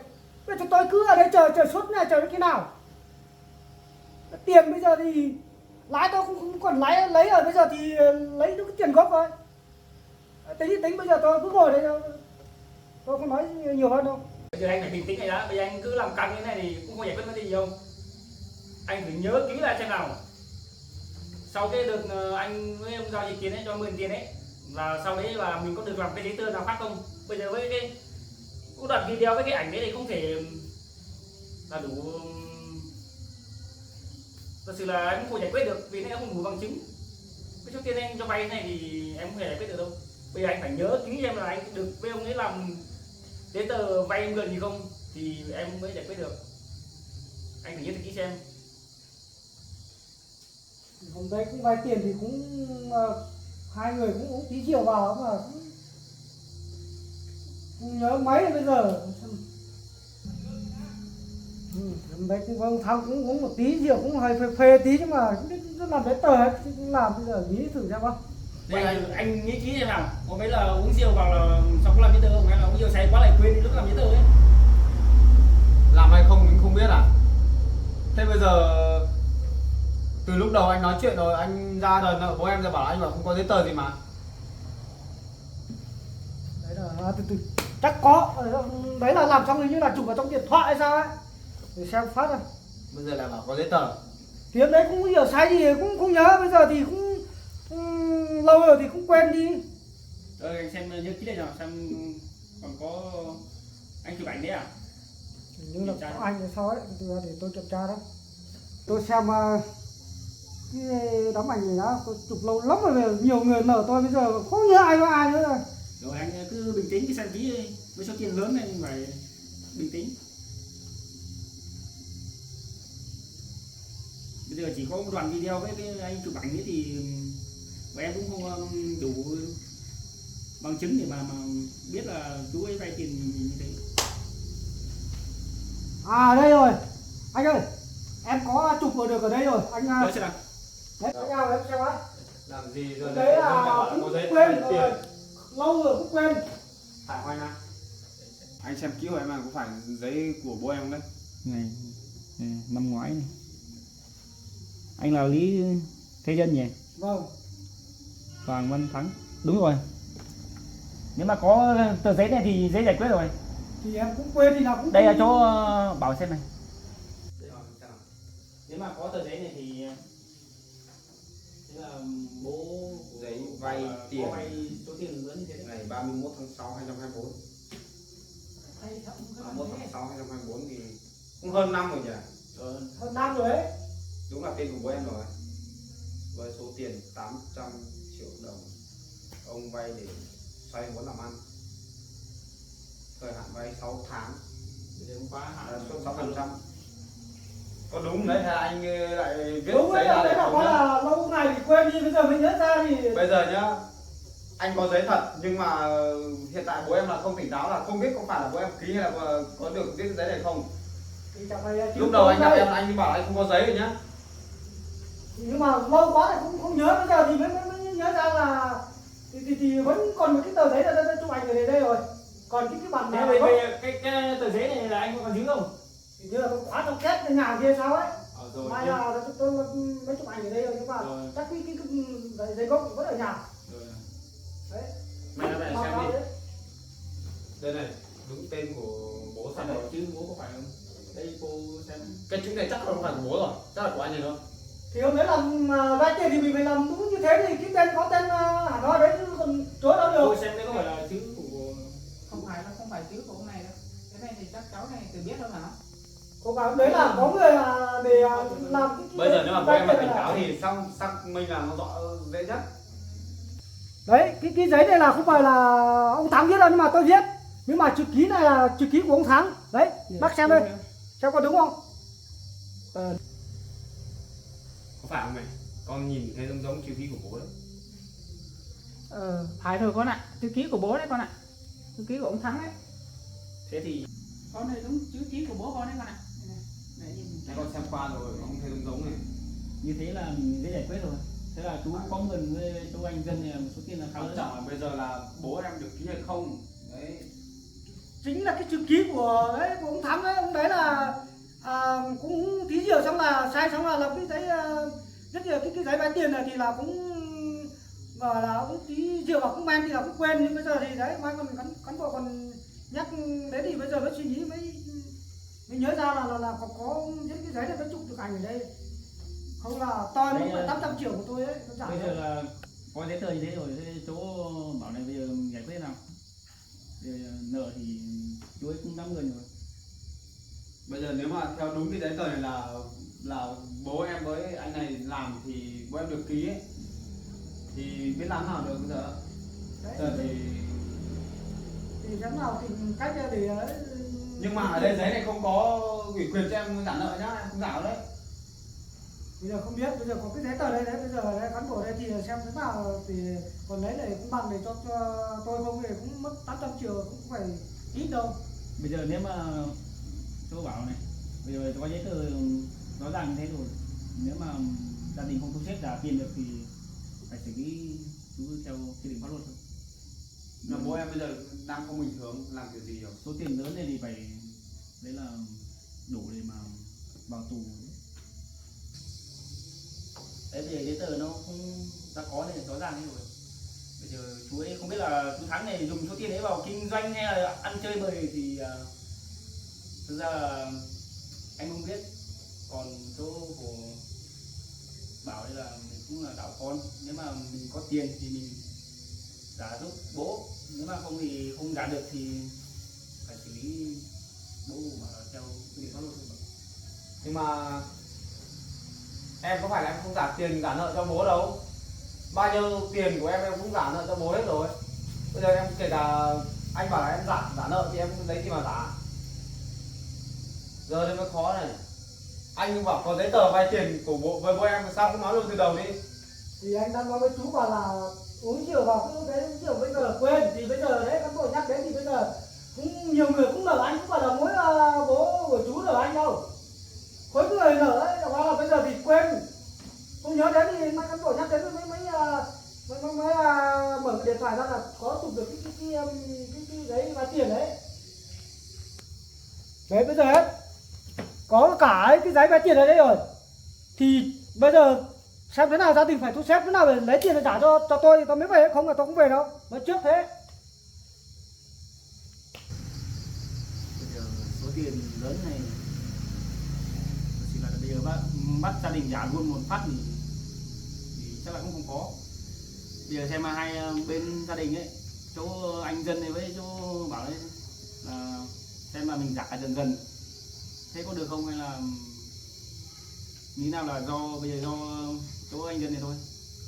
Bây giờ tôi cứ ở đây chờ suốt ngày chờ đến khi nào. Tiền bây giờ thì lái tôi không còn lấy rồi, bây giờ thì lấy được cái tiền gốc rồi. Tính bây giờ tôi cứ ngồi đây thôi. Tôi không nói nhiều hơn đâu. Bây giờ anh phải bình tĩnh này đã, bây giờ anh cứ làm căng như thế này thì cũng không giải quyết vấn đề gì đâu. Anh phải nhớ kỹ lại xem nào. Sau cái đợt anh với ông giao dịch tiền ấy cho mượn tiền ấy, là sau đấy là mình có được làm cái giấy tờ nào khác không? Bây giờ với Cũng đoạn video với cái ảnh đấy thì không thể là đủ, thật sự là em không thể giải quyết được vì em không đủ bằng chứng. Cái số tiền em cho vay này thì em không thể giải quyết được đâu. Bây giờ anh phải nhớ kỹ xem là anh được với ông ấy làm giấy tờ vay mượn gì không thì em mới giải quyết được. Anh phải nhớ thật kỹ xem. hôm đấy cũng vay tiền thì cũng hai người cũng tí triệu vào mà cũng nhớ mấy bây giờ. Hôm đấy cũng ông thắng cũng uống một tí rượu cũng hơi phê, phê tí nhưng mà cũng làm giấy tờ ấy chứ cũng làm bây giờ nghĩ thử xem không. Đây anh nghĩ kỹ xem nào. Hôm ấy là uống rượu vào là xong có làm giấy tờ không, hay là uống rượu say quá lại quên lúc làm giấy tờ ấy. Làm hay không mình không biết à? Thế bây giờ từ lúc đầu anh nói chuyện rồi anh ra đòi nợ bố em ra bảo anh bảo không có giấy tờ gì mà. Đấy là chắc có, đấy là làm xong hình như là chụp vào trong điện thoại hay sao ấy để xem phát rồi. Bây giờ lại bảo có giấy tờ. Tiếng đấy cũng hiểu sai gì cũng không nhớ, bây giờ thì cũng lâu rồi thì cũng quên đi. Anh xem nhớ kỹ đây nào, xem còn có anh chụp ảnh đấy à? Hình như là có anh hay sao ấy, để tôi kiểm tra đó. Tôi xem cái tấm ảnh này đã tôi chụp lâu lắm rồi, nhiều người nợ tôi bây giờ không nhớ ai với ai nữa rồi. Rồi anh cứ bình tĩnh, cái xem kỹ đi. Với số tiền lớn này anh phải bình tĩnh. Bây giờ chỉ có một đoạn video với cái anh chụp ảnh ấy thì và em cũng không đủ bằng chứng để mà biết là chú ấy vay tiền như thế. À đây rồi anh ơi, em có chụp được ở đây rồi anh. Đấy xem nào. Đấy anh nào em xem á. Làm gì rồi? Đấy là cũng quên rồi, lâu rồi cũng quên. Phải Hoành à? Anh xem kỹ hộ em là có phải giấy của bố em không đấy? Này, năm ngoái này. Anh là Lý Thế Dân nhỉ? Vâng. Hoàng Văn Thắng. Đúng rồi. Nếu mà có tờ giấy này thì dễ giải quyết rồi. Thì em cũng quên thì nào cũng. Đây là chỗ bảo xem này. Nếu mà có tờ giấy này thì thế là bố Giấy vay tiền. có vay số tiền lớn như thế. Ngày 31 tháng 6 2024. 31 tháng 6 2024 thì cũng hơn năm rồi nhỉ? Hơn năm rồi đấy. Đúng là tên của bố em rồi. Với số tiền 800 triệu đồng ông vay để xoay vốn làm ăn. Thời hạn vay 6 tháng. Suất 6%. Có đúng đấy hay là anh lại viết Đúng giấy đấy, ra đấy để là không có nhá? là lâu ngày thì quên đi, bây giờ mới nhớ ra thì. Bây giờ nhá, anh có giấy thật nhưng mà hiện tại bố em là không tỉnh táo, là không biết có phải là bố em ký hay là có được viết giấy này không. Thì chẳng phải Lúc đầu anh gặp em là anh bảo anh không có giấy rồi nhá. Nhưng mà lâu quá thì cũng không nhớ, bây giờ thì mới nhớ ra là thì vẫn còn một cái tờ giấy là chụp ảnh ở đây rồi. Còn cái bản Thế này về cái tờ giấy này là anh còn giữ không? thì như là tôi khóa trong két nhà kia sao ấy. Rồi. Mai là tôi mới chụp ảnh ở đây rồi, nhưng mà Rồi. chắc cái giấy gốc vẫn ở nhà. Rồi. Đấy. Mày ra Báo xem cáo đi. đấy. Đây này, đúng tên của bố Xem thật rồi rồi. chứ bố có phải không? Đây cô xem. Cái chữ này chắc không phải của bố rồi, chắc là của anh rồi đâu. Thì hôm đấy làm vay tiền thì mình phải làm đúng như thế thì cái tên có tên Hà Nội đấy chứ còn chối đâu Cô được. xem đây có phải là chữ của Không phải, nó không phải chữ của ông này đâu. Cái này thì chắc cháu này tự biết thôi mà. Cô bảo đấy là có người để làm cái Bây giờ nếu mà bố em mà vay tỉnh tiền táo là- thì xác minh là nó rõ dễ nhất. Đấy, cái giấy này là không phải là ông Thắng viết đâu nhưng mà tôi viết. Nhưng mà chữ ký này là chữ ký của ông Thắng. Đấy, bác xem đây. Xem có đúng không? Có phải không mày? Con nhìn thấy giống chữ ký của bố đấy. Phải rồi con ạ. Chữ ký của bố đấy con ạ. Chữ ký của ông Thắng đấy. thế thì Con này đúng chữ ký của bố con đấy con ạ. Đây này. Để nhìn. Con xem qua rồi, ông thấy giống này. như thế là mình dễ giải quyết rồi. Thế là chú có mượn với chú anh Dân này một số tiền là khá Quan lớn. trọng là bây giờ là bố em được ký hay không. Đấy. Chính là cái chữ ký của ông Thắng đấy, ông đấy là cũng tí rượu xong là sai xong là lập cái giấy rất nhiều cái giấy vay tiền này thì là cũng gọi là cũng tí rượu và cũng men thì là cũng quên, nhưng bây giờ thì đấy mai còn cán bộ còn nhắc đến thì bây giờ mới suy nghĩ mới nhớ ra là có những cái giấy này mới chụp được ảnh ở đây, không là toi Đấy mất là- 800 triệu của tôi ấy nó giả. Bây giờ là có giấy tờ như thế rồi, thế chỗ bảo này bây giờ giải quyết thế nào? Bây giờ nợ thì chú ấy cũng 5 người rồi. Bây giờ nếu mà theo đúng cái giấy tờ này là bố em với anh này làm thì bố em được ký ấy, thì biết làm nào được bây giờ. Đấy, Giờ thì làm nào tìm cách để nhưng mà ở đây giấy này không có ủy quyền cho em trả nợ nhá, em không giả đấy. bây giờ không biết, bây giờ có cái giấy tờ đây đấy, bây giờ đây cán bộ đây thì xem thế nào, thì còn lấy này cũng bằng để cho tôi không thì cũng mất 800 triệu cũng không phải ít đâu. Bây giờ nếu mà chú bảo này, bây giờ có giấy tờ rõ ràng như thế rồi, nếu mà gia đình không thu xếp trả tiền được thì phải xử lý chú theo quy định pháp luật thôi. Là bố em bây giờ đang không bình thường, làm kiểu gì rồi? Số tiền lớn này thì phải đấy là đủ để mà vào tù. Đấy bây giờ giấy tờ nó không đã có này rõ ràng như rồi. Bây giờ chú ấy không biết là chú Thắng này dùng số tiền ấy vào kinh doanh hay là ăn chơi bời thì thực ra là anh không biết. Còn chỗ của Bảo đây là mình cũng là đạo con, nếu mà mình có tiền thì mình giả giúp bố, nếu mà không thì không giả được thì phải xử lý bố mà theo quy định pháp luật thôi. Nhưng mà em có phải là em không trả tiền trả nợ cho bố đâu, bao nhiêu tiền của em cũng trả nợ cho bố hết rồi. Bây giờ em kể cả anh bảo là em trả nợ thì em lấy gì mà trả. Giờ đây mới khó này, anh bảo có giấy tờ vay tiền của bố với bố em sao không nói luôn từ đầu đi. Thì anh đang nói với chú bảo là uống rượu vào cứ đấy, uống rượu bây giờ là quên, thì bây giờ đấy cán bộ nhắc đến thì bây giờ cũng nhiều người cũng nợ anh, cũng phải là mỗi bố của chú nợ anh đâu, khối người nợ ấy, hoặc là bây giờ thì quên không nhớ đến thì mấy cán bộ nhắc đến mới mở cái điện thoại ra là có chụp được cái giấy vay tiền đấy. Đấy bây giờ ấy, có cả cái giấy vay tiền ở đây rồi, thì bây giờ xem thế nào gia đình phải thu xếp thế nào để lấy tiền để trả cho tôi thì tôi mới về, không là tôi không về đâu, nói trước thế. Bây giờ số tiền lớn này chỉ là bây giờ bắt gia đình trả luôn một phát thì chắc là cũng không có. Bây giờ xem mà hai bên gia đình ấy, chỗ anh Dân này với chỗ Bảo đấy là xem mà mình trả dần dần thế có được không, hay là như nào là do bây giờ do chỗ anh Dân này thôi.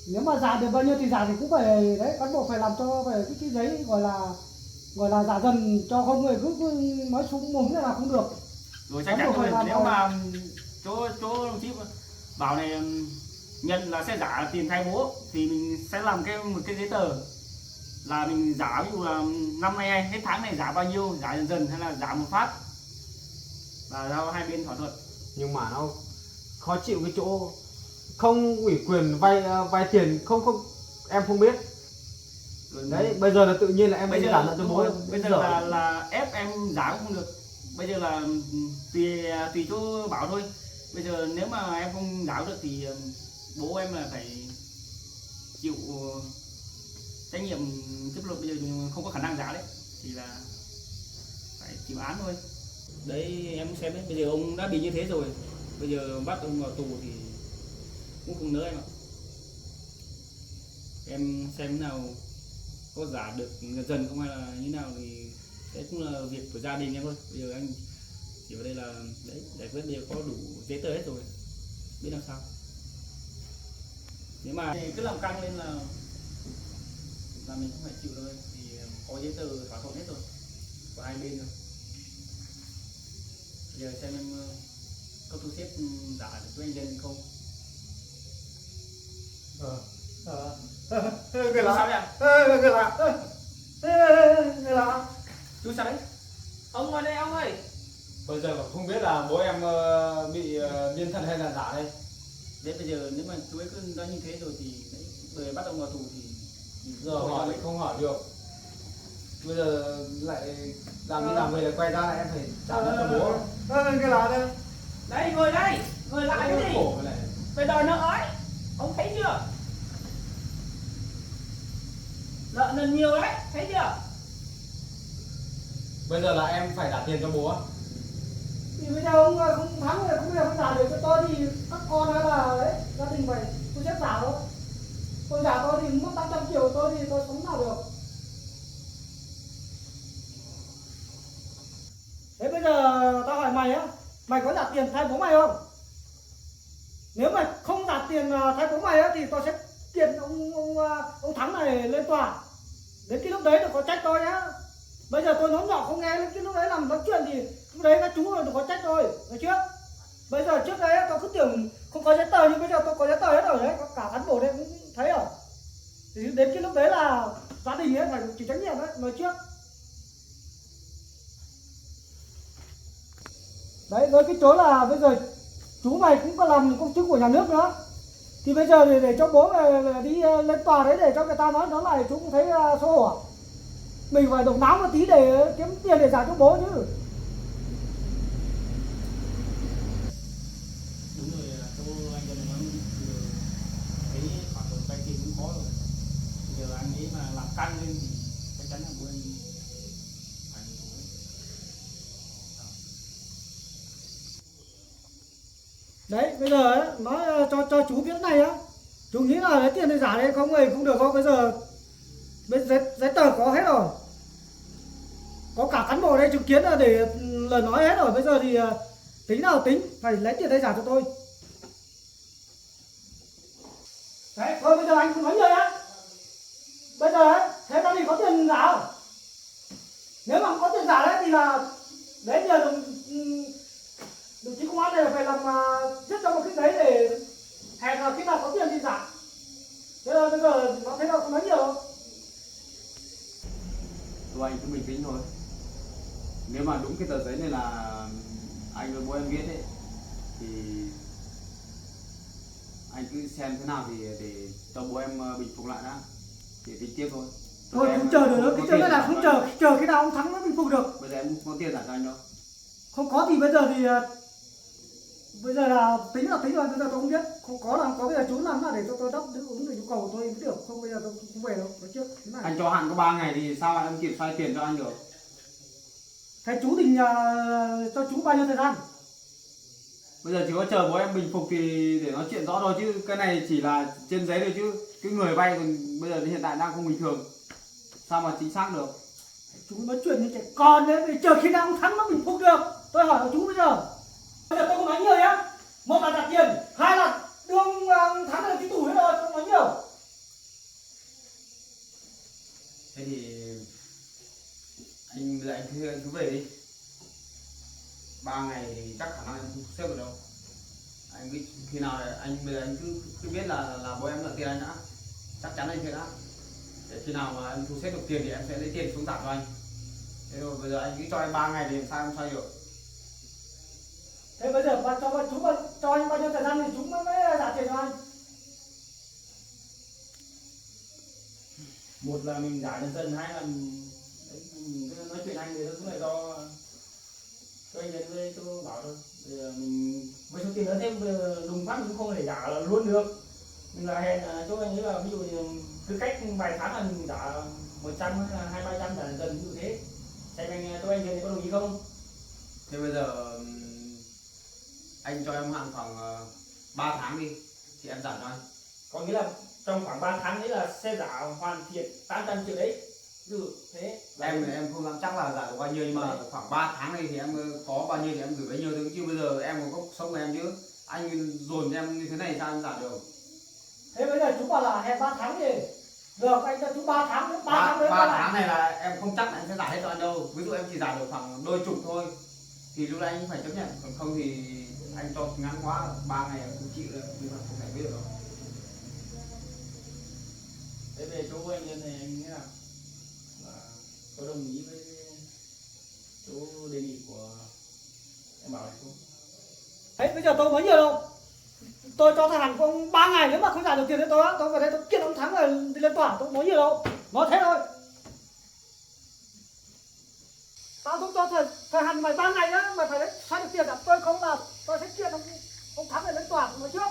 Nếu mà giả được bao nhiêu thì giả thì cũng phải đấy, cán bộ phải làm cho về cái giấy gọi là giả dần, cho không người cứ nói xuống mồm là không được. Rồi chắc chắn rồi, nếu mà chỗ đồng chí Bảo này nhận là sẽ giả tiền thay bố thì mình sẽ làm một cái giấy tờ là mình giả, ví dụ là năm nay hết tháng này giả bao nhiêu, giả dần dần hay là giả một phát, và do hai bên thỏa thuận. Nhưng mà nó khó chịu cái chỗ không ủy quyền vay tiền, không em không biết. Rồi Đấy bây giờ là tự nhiên là em bây giờ trả nợ cho bố. bây giờ là ép em giả cũng không được, bây giờ là tùy chỗ Bảo thôi. Bây giờ nếu mà em không giả được thì bố em là phải chịu trách nhiệm trước luật, bây giờ không có khả năng giả đấy thì là phải chịu án thôi. Đấy em xem đấy, bây giờ ông đã bị như thế rồi, bây giờ bắt ông vào tù thì cũng không nỡ em ạ. Em xem thế nào có giả được dần không hay là như nào thì đấy cũng là việc của gia đình em thôi. Bây giờ anh chỉ vào đây là đấy giải quyết, bây giờ có đủ giấy tờ hết rồi, biết làm sao. Nếu mà cứ làm căng lên là mình không phải chịu thôi, thì có giấy tờ thỏa thuận hết rồi của hai bên rồi. Bây giờ xem em có thu xếp giả được với anh Dân không. Người Sao lạ, đấy? Người lạ. Chú sao đấy? Ông ngồi đây ông ơi. bây giờ không biết là bố em bị biên thật hay là giả đây. Đấy bây giờ nếu mà chú ấy cứ nói như thế rồi thì đấy, rồi bắt ông vào tù thì Giờ hỏi lại không hỏi được, bây giờ lại làm đi làm về là quay ra lại em phải trả nợ cho bố. Người lạ đây. Đây ngồi đây, ngồi lại cái gì? Khổ cái này. Phải đòi nợ ấy, ông thấy chưa? Nợ nần nhiều đấy, thấy chưa? Bây giờ là em phải trả tiền cho bố. Thì bây giờ ông không thắng thì không bao giờ không trả được cho tôi thì các con hay là đấy, gia đình phải tôi xếp giả thôi. Tôi giả tôi thì mất 800 triệu tôi thì tôi sống nào được. mày có trả tiền thay bố mày không? Nếu mà không trả tiền thay bố mày á, thì tôi sẽ kiện ông Thắng này lên tòa. Đến cái lúc đấy đừng có trách tôi nhá. Bây giờ tôi nói nhỏ không nghe, đến cái lúc đấy làm nói chuyện thì lúc đấy các chú đừng có trách tôi, được chưa? Bây giờ trước đấy tôi cứ tưởng không có giấy tờ, nhưng bây giờ tôi có giấy tờ hết rồi đấy, có cả cán bộ đây cũng thấy rồi. Thì đến cái lúc đấy là gia đình ấy phải chịu trách nhiệm đấy, nói trước. Đấy, với cái chỗ là bây giờ chú mày cũng có làm công chức của nhà nước nữa, thì bây giờ để cho bố mày đi lên tòa đấy để cho người ta nói lại, chú cũng thấy xấu hổ. Mình phải động não một tí để kiếm tiền để trả cho bố chứ. Đúng rồi, cô anh cho nó thấy khoản tiền vay tiền cũng khó rồi. Bây giờ anh ấy mà làm căng lên thì chắc chắn là bố anh phải Đấy, bây giờ ấy, nói cho chú biết này á, chú nghĩ là lấy tiền để giả đấy không thì cũng được không? Bây giờ giấy tờ có hết rồi, có cả cán bộ đây chứng kiến là để lời nói hết rồi. Bây giờ thì tính nào tính, phải lấy tiền để giả cho tôi. Đấy, thôi bây giờ anh không nói nhiều nhá. Bây giờ ấy, thế gia đình có tiền giả không? Nếu mà không có tiền giả đấy thì là đấy nhờ đồng chí công an này phải làm viết cho một cái giấy để hẹn là khi nào có tiền thì giả. Thế là bây giờ nó thế nào không nói nhiều đâu. Thôi anh cứ bình tĩnh thôi. Nếu mà đúng cái tờ giấy này là anh với bố em viết ấy thì anh cứ xem thế nào thì để cho bố em bình phục lại đã, thì tính tiếp thôi. Thôi không chờ được nữa, cái chuyện này là không chờ khi nào ông Thắng nó bình phục được. Bây giờ em có tiền trả cho anh đâu. Không có thì bây giờ thì bây giờ là tính rồi, bây giờ tôi không biết. Không có là không có, bây giờ chú làm nào để cho tôi đáp ứng được nhu cầu của tôi mới được. Không bây giờ tôi không về đâu, nói trước thế này. Anh cho hạn có 3 ngày thì sao em kịp xoay tiền cho anh được? Thế chú định cho chú bao nhiêu thời gian? Bây giờ chỉ có chờ bố em bình phục thì để nói chuyện rõ thôi, chứ cái này chỉ là trên giấy thôi, chứ cái người vay còn bây giờ hiện tại đang không bình thường, sao mà chính xác được? Chú nói chuyện như trẻ con đấy, để chờ khi nào ông Thắng nó bình phục được. Tôi hỏi chú bây giờ tôi không nói nhiều nhá. Một là trả tiền, hai là đưa ông Thắng này cái tủ hết rồi, không nói nhiều. Thế thì anh cứ về đi. 3 ngày thì chắc khả năng anh không xếp được đâu. Anh biết khi nào anh bây giờ anh cứ biết là bố em nợ tiền anh đã, chắc chắn anh sẽ đã. Để khi nào mà anh thu xếp được tiền thì em sẽ lấy tiền xuống trả cho anh. Thế rồi bây giờ anh cứ cho em 3 ngày thì làm sao em xoay được? Thế bây giờ cho anh bao nhiêu thời gian thì chúng mới trả tiền cho anh? một là mình giả nhân dân, hai là mình nói chuyện anh thì nó cũng là do anh đến với tôi bảo thôi. Bây giờ mình với số tiền đó thêm đùng phát cũng không thể giả là luôn được. Mình là hẹn chỗ anh ấy là ví dụ như cứ cách vài tháng là mình giả 100 hay là 200-300 giả dần ví dụ thế. Xem anh chỗ anh thì có đồng ý không? Thế bây giờ anh cho em hạn khoảng 3 tháng đi thì em trả cho anh. Có nghĩa là trong khoảng 3 tháng đấy là sẽ giả hoàn thiện 800 triệu đấy. Ví dụ thế. Em không dám chắc là giả được bao nhiêu, nhưng mà khoảng 3 tháng này thì em có bao nhiêu thì em gửi bấy nhiêu thôi, chứ bây giờ em còn có cuộc sống của em chứ. Anh dồn em như thế này sao em giả được? Thế bây giờ chú bảo là hẹn 3 tháng thì được, anh cho chú 3 tháng nữa, 3 tháng nữa. 3 tháng này là em không chắc là anh sẽ giả hết cho anh đâu. Ví dụ em chỉ giả được khoảng đôi chục thôi thì lúc đấy anh phải chấp nhận, còn không thì anh cho ngắn quá 3 ngày em cũng chịu được, nhưng mà không thể biết được đâu. Thế về chỗ anh nhân này anh nghĩ là có đồng ý với chỗ đề nghị của em bảo này không? Đấy, bây giờ tôi nói nhiều đâu. Tôi cho thằng của ông 3 ngày, nếu mà không trả được tiền cho tôi vào đây tôi kiện ông Thắng rồi đi lên tòa, tôi nói nhiều đâu. Nói thế thôi. Tao cũng cho thời hạn mày 3 ngày á, mày phải xoay được tiền cả tôi, không là tôi sẽ kiện ông Thắng này lên tòa nói trước.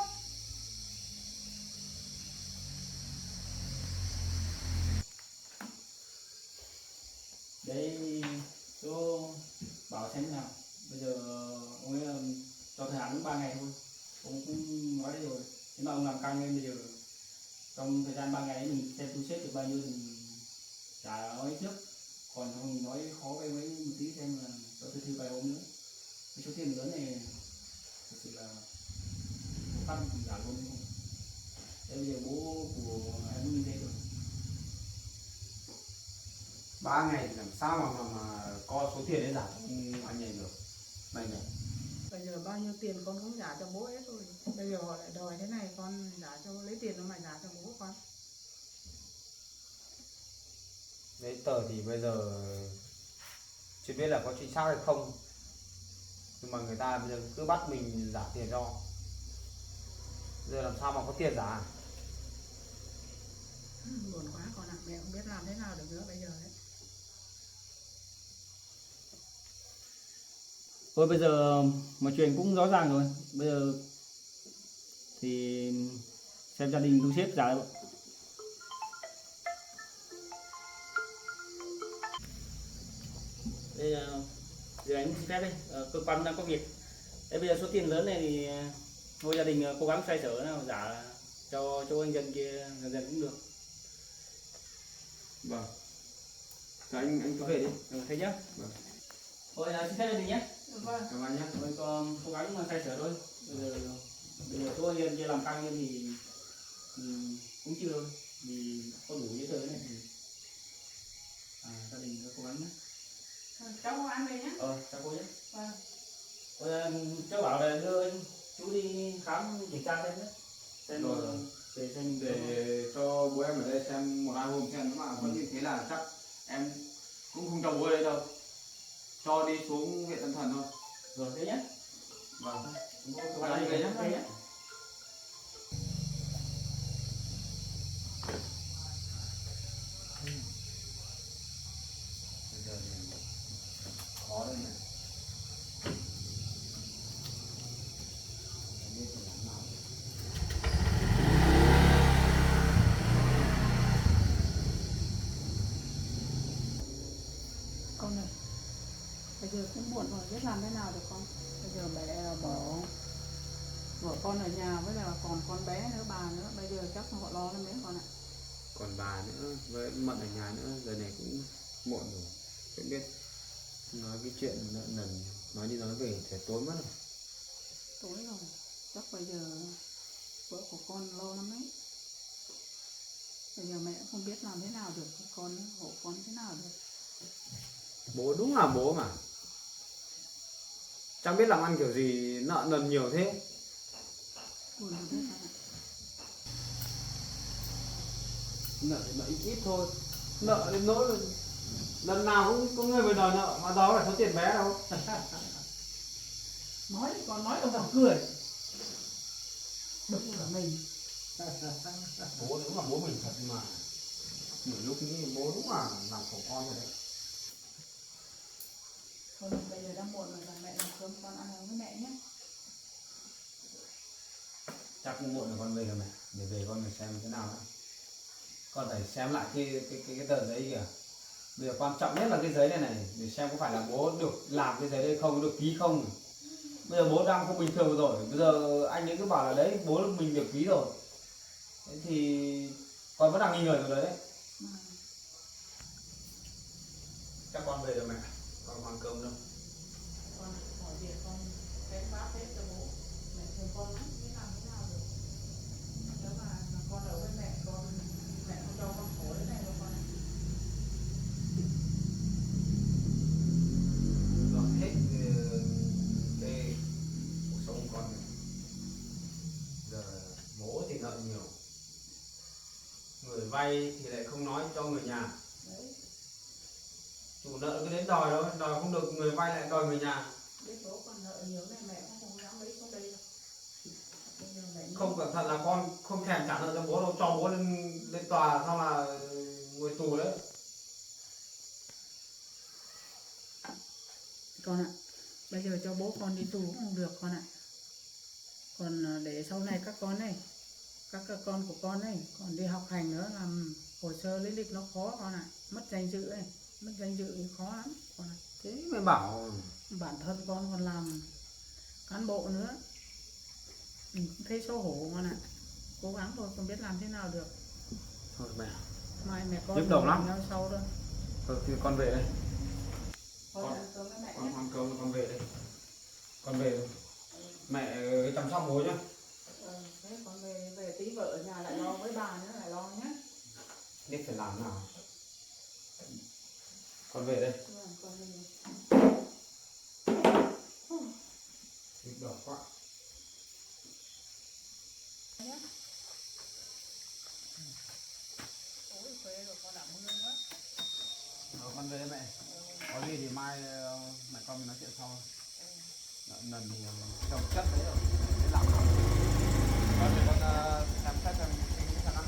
Đấy chỗ bảo xem thế nào. Bây giờ ông ấy cho thời hạn đúng 3 ngày thôi. Ông cũng nói đấy rồi. Nếu mà ông làm căng lên bây giờ trong thời gian 3 ngày ấy mình xem thu xếp được bao nhiêu thì mình trả nói trước. Còn không mình nói khó với mấy một tí xem là cho tôi thư vài hôm nữa. cái số tiền lớn này thực sự là khó khăn thì giả luôn đúng không? Thế bây giờ bố của em như thế rồi. 3 ngày thì làm sao mà có số tiền để giả cho anh nhảy được này nhỉ? Bây giờ bao nhiêu tiền con cũng trả cho bố hết rồi. Bây giờ họ lại đòi thế này con trả cho lấy tiền nó mà trả cho bố con. Giấy tờ thì bây giờ chưa biết là có chính xác hay không, nhưng mà người ta bây giờ cứ bắt mình giả tiền cho. Giờ làm sao mà có tiền giả? Buồn quá con ạ, mẹ không biết làm thế nào được nữa bây giờ đấy. Thôi bây giờ mọi chuyện cũng rõ ràng rồi. Bây giờ thì xem gia đình thu xếp trả lại. Bây giờ anh xin phép đi, cơ quan đang có việc. Thế bây giờ số tiền lớn này thì thôi gia đình cố gắng xoay sở nào giả cho anh dân kia dần cũng được. Vâng. Thì anh cứ về đi. Thế nhá. Vâng. Thôi xin phép gia đình nhé. Vâng. Cảm ơn nhé. Thôi con cố gắng xoay sở thôi. Bây giờ số anh dân kia làm căng lên thì cũng chưa đâu. Vì có đủ giấy tờ này thì gia đình cố gắng nhé. Cháu ăn về nhé. Chào cô nhé. Vâng. Cháu bảo là đưa anh chú đi khám kiểm tra xem nhé. Xem Rồi. để Cho bố em ở đây xem 1-2 hôm xem, nếu mà vẫn như thế là chắc em cũng không cho bố ở đây đâu, cho đi xuống huyện Tân Thần thôi. rồi thế nhé. Vâng. Cố gắng đi về nhé. Thế nhé. Bây giờ thì khó đây này. Không biết phải làm nào. Con này, bây giờ cũng muộn rồi, biết làm thế nào được con. Bây giờ mẹ bỏ con ở nhà với là còn con bé nữa, bà nữa. Bây giờ chắc họ lo lắm đấy con ạ. Còn bà nữa với Mận ở nhà nữa, giờ này cũng muộn rồi, không biết nói cái chuyện nợ nần, nói đi nói về sẽ tối mất rồi. Tối rồi, chắc bây giờ vợ của con lo lắm đấy. Bây giờ mẹ không biết làm thế nào được, con hộ con thế nào được. Bố đúng là bố mà, chẳng biết làm ăn kiểu gì nợ nần nhiều thế. Buồn rồi đấy con ạ. Nợ thì nợ ít thôi, nợ đến nỗi lần nào cũng có người về đòi nợ, mà đó là số tiền bé đâu. Nói còn nói ông còn cười. Đúng là mình. Bố đúng là bố mình thật, mà nhiều lúc nghĩ bố đúng là làm khổ con rồi đấy. Thôi bây giờ đang muộn rồi, mẹ làm cơm con ăn với mẹ nhé. Chắc cũng muộn rồi, con về rồi mẹ, để về con phải xem thế nào nữa. Con phải xem lại cái tờ giấy kìa. Bây giờ quan trọng nhất là cái giấy này này, để xem có phải là bố được làm cái giấy đây không, được ký không. Bây giờ bố đang không bình thường rồi, bây giờ anh ấy cứ bảo là đấy bố mình được ký rồi, thế thì con vẫn đang nghi ngờ rồi đấy. Chắc con về rồi mẹ, con ăn cơm đâu. Con hỏi việc con cái bát hết cho bố. Mẹ thương con lắm, biết làm thế nào được. Nếu mà con ở với mẹ không cho con khổ thế này đâu con. Rồi hết cái cuộc sống của con này. Giờ bố thì nợ nhiều, người vay thì lại không nói cho người nhà. Đấy, Chủ nợ cứ đến đòi thôi, đòi không được người vay lại đòi người nhà. biết bố còn nợ nhiều này mẹ cũng không dám lấy xuống đây đâu. Bây giờ mẹ Không cẩn thận là con không thèm trả nợ cho bố đâu, cho bố lên tòa xong là ngồi tù đấy. con ạ, bây giờ cho bố con đi tù cũng không được con ạ. Còn để sau này các con này, các con của con này còn đi học hành nữa, làm hồ sơ lý lịch nó khó con ạ. Mất danh dự ấy, mất danh dự thì khó lắm con ạ. Thế mới bảo Bản thân con còn làm cán bộ nữa, mình cũng thấy xấu hổ con ạ. Cố gắng thôi, không biết làm thế nào được. thôi mẹ, Mai mẹ con nhức đầu lắm. nhau sau thôi. thôi thì con về đây, Thôi Con- ăn cơm với mẹ nhé. con ăn cơm con về đây. Con về thôi. Mẹ chăm sóc bố nhá. Thế con về tí vợ ở nhà lại lo với bà nữa lại lo nhé. Biết phải làm nào. Con về đây. Con về. Thịt đỏ quá. Ôi phê rồi con đã mưa nữa. Con về đây mẹ. Có gì thì mai mẹ con mình nói chuyện sau. Lần thì trồng chất đấy rồi. Thế làm nào. Con thì con xem xét xem suy nghĩ xem nào.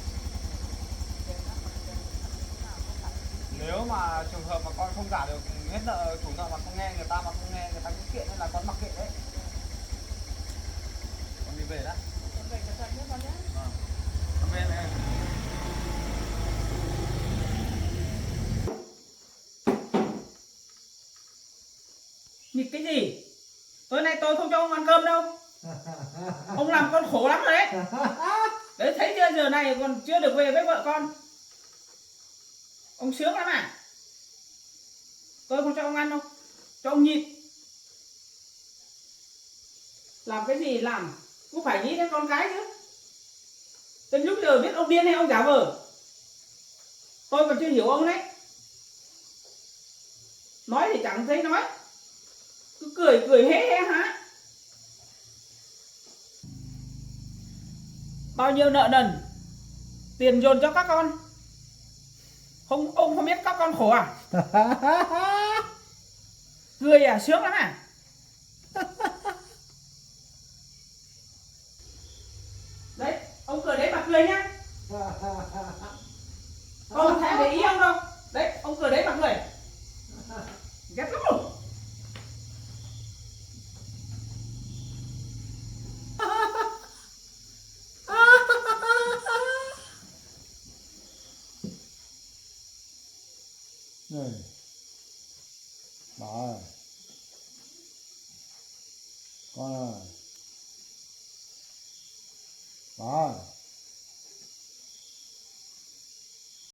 Nếu mà trường hợp mà con không trả được hết nợ chủ nợ mà không nghe người ta mà không nghe người ta cứ kiện hay là con mặc kệ đấy. Con đi về đã. Con về cẩn thận nhé con nhé. Vâng. Con về mẹ. Nghịch cái gì? Tối nay tôi không cho ông ăn cơm đâu. Ông làm con khổ lắm rồi đấy. Đấy thấy chưa, giờ này còn chưa được về với vợ con. Ông sướng lắm à? Tôi không cho ông ăn đâu. Cho ông nhịn. Làm cái gì làm cũng phải nghĩ đến con cái chứ. Đến lúc giờ biết ông điên hay ông giả vờ. Tôi còn chưa hiểu ông đấy. Nói thì chẳng thấy nói. Cứ cười cười hé hé hả? Bao nhiêu nợ nần, tiền dồn cho các con. Không, ông không biết các con khổ à? Cười à, sướng lắm à? Đấy, ông cười đấy mà cười nhá. Không thèm để ý ông đâu. Đấy, ông cười đấy mà cười. Ghét lắm luôn. Này, bà ơi, con ơi, bà ơi.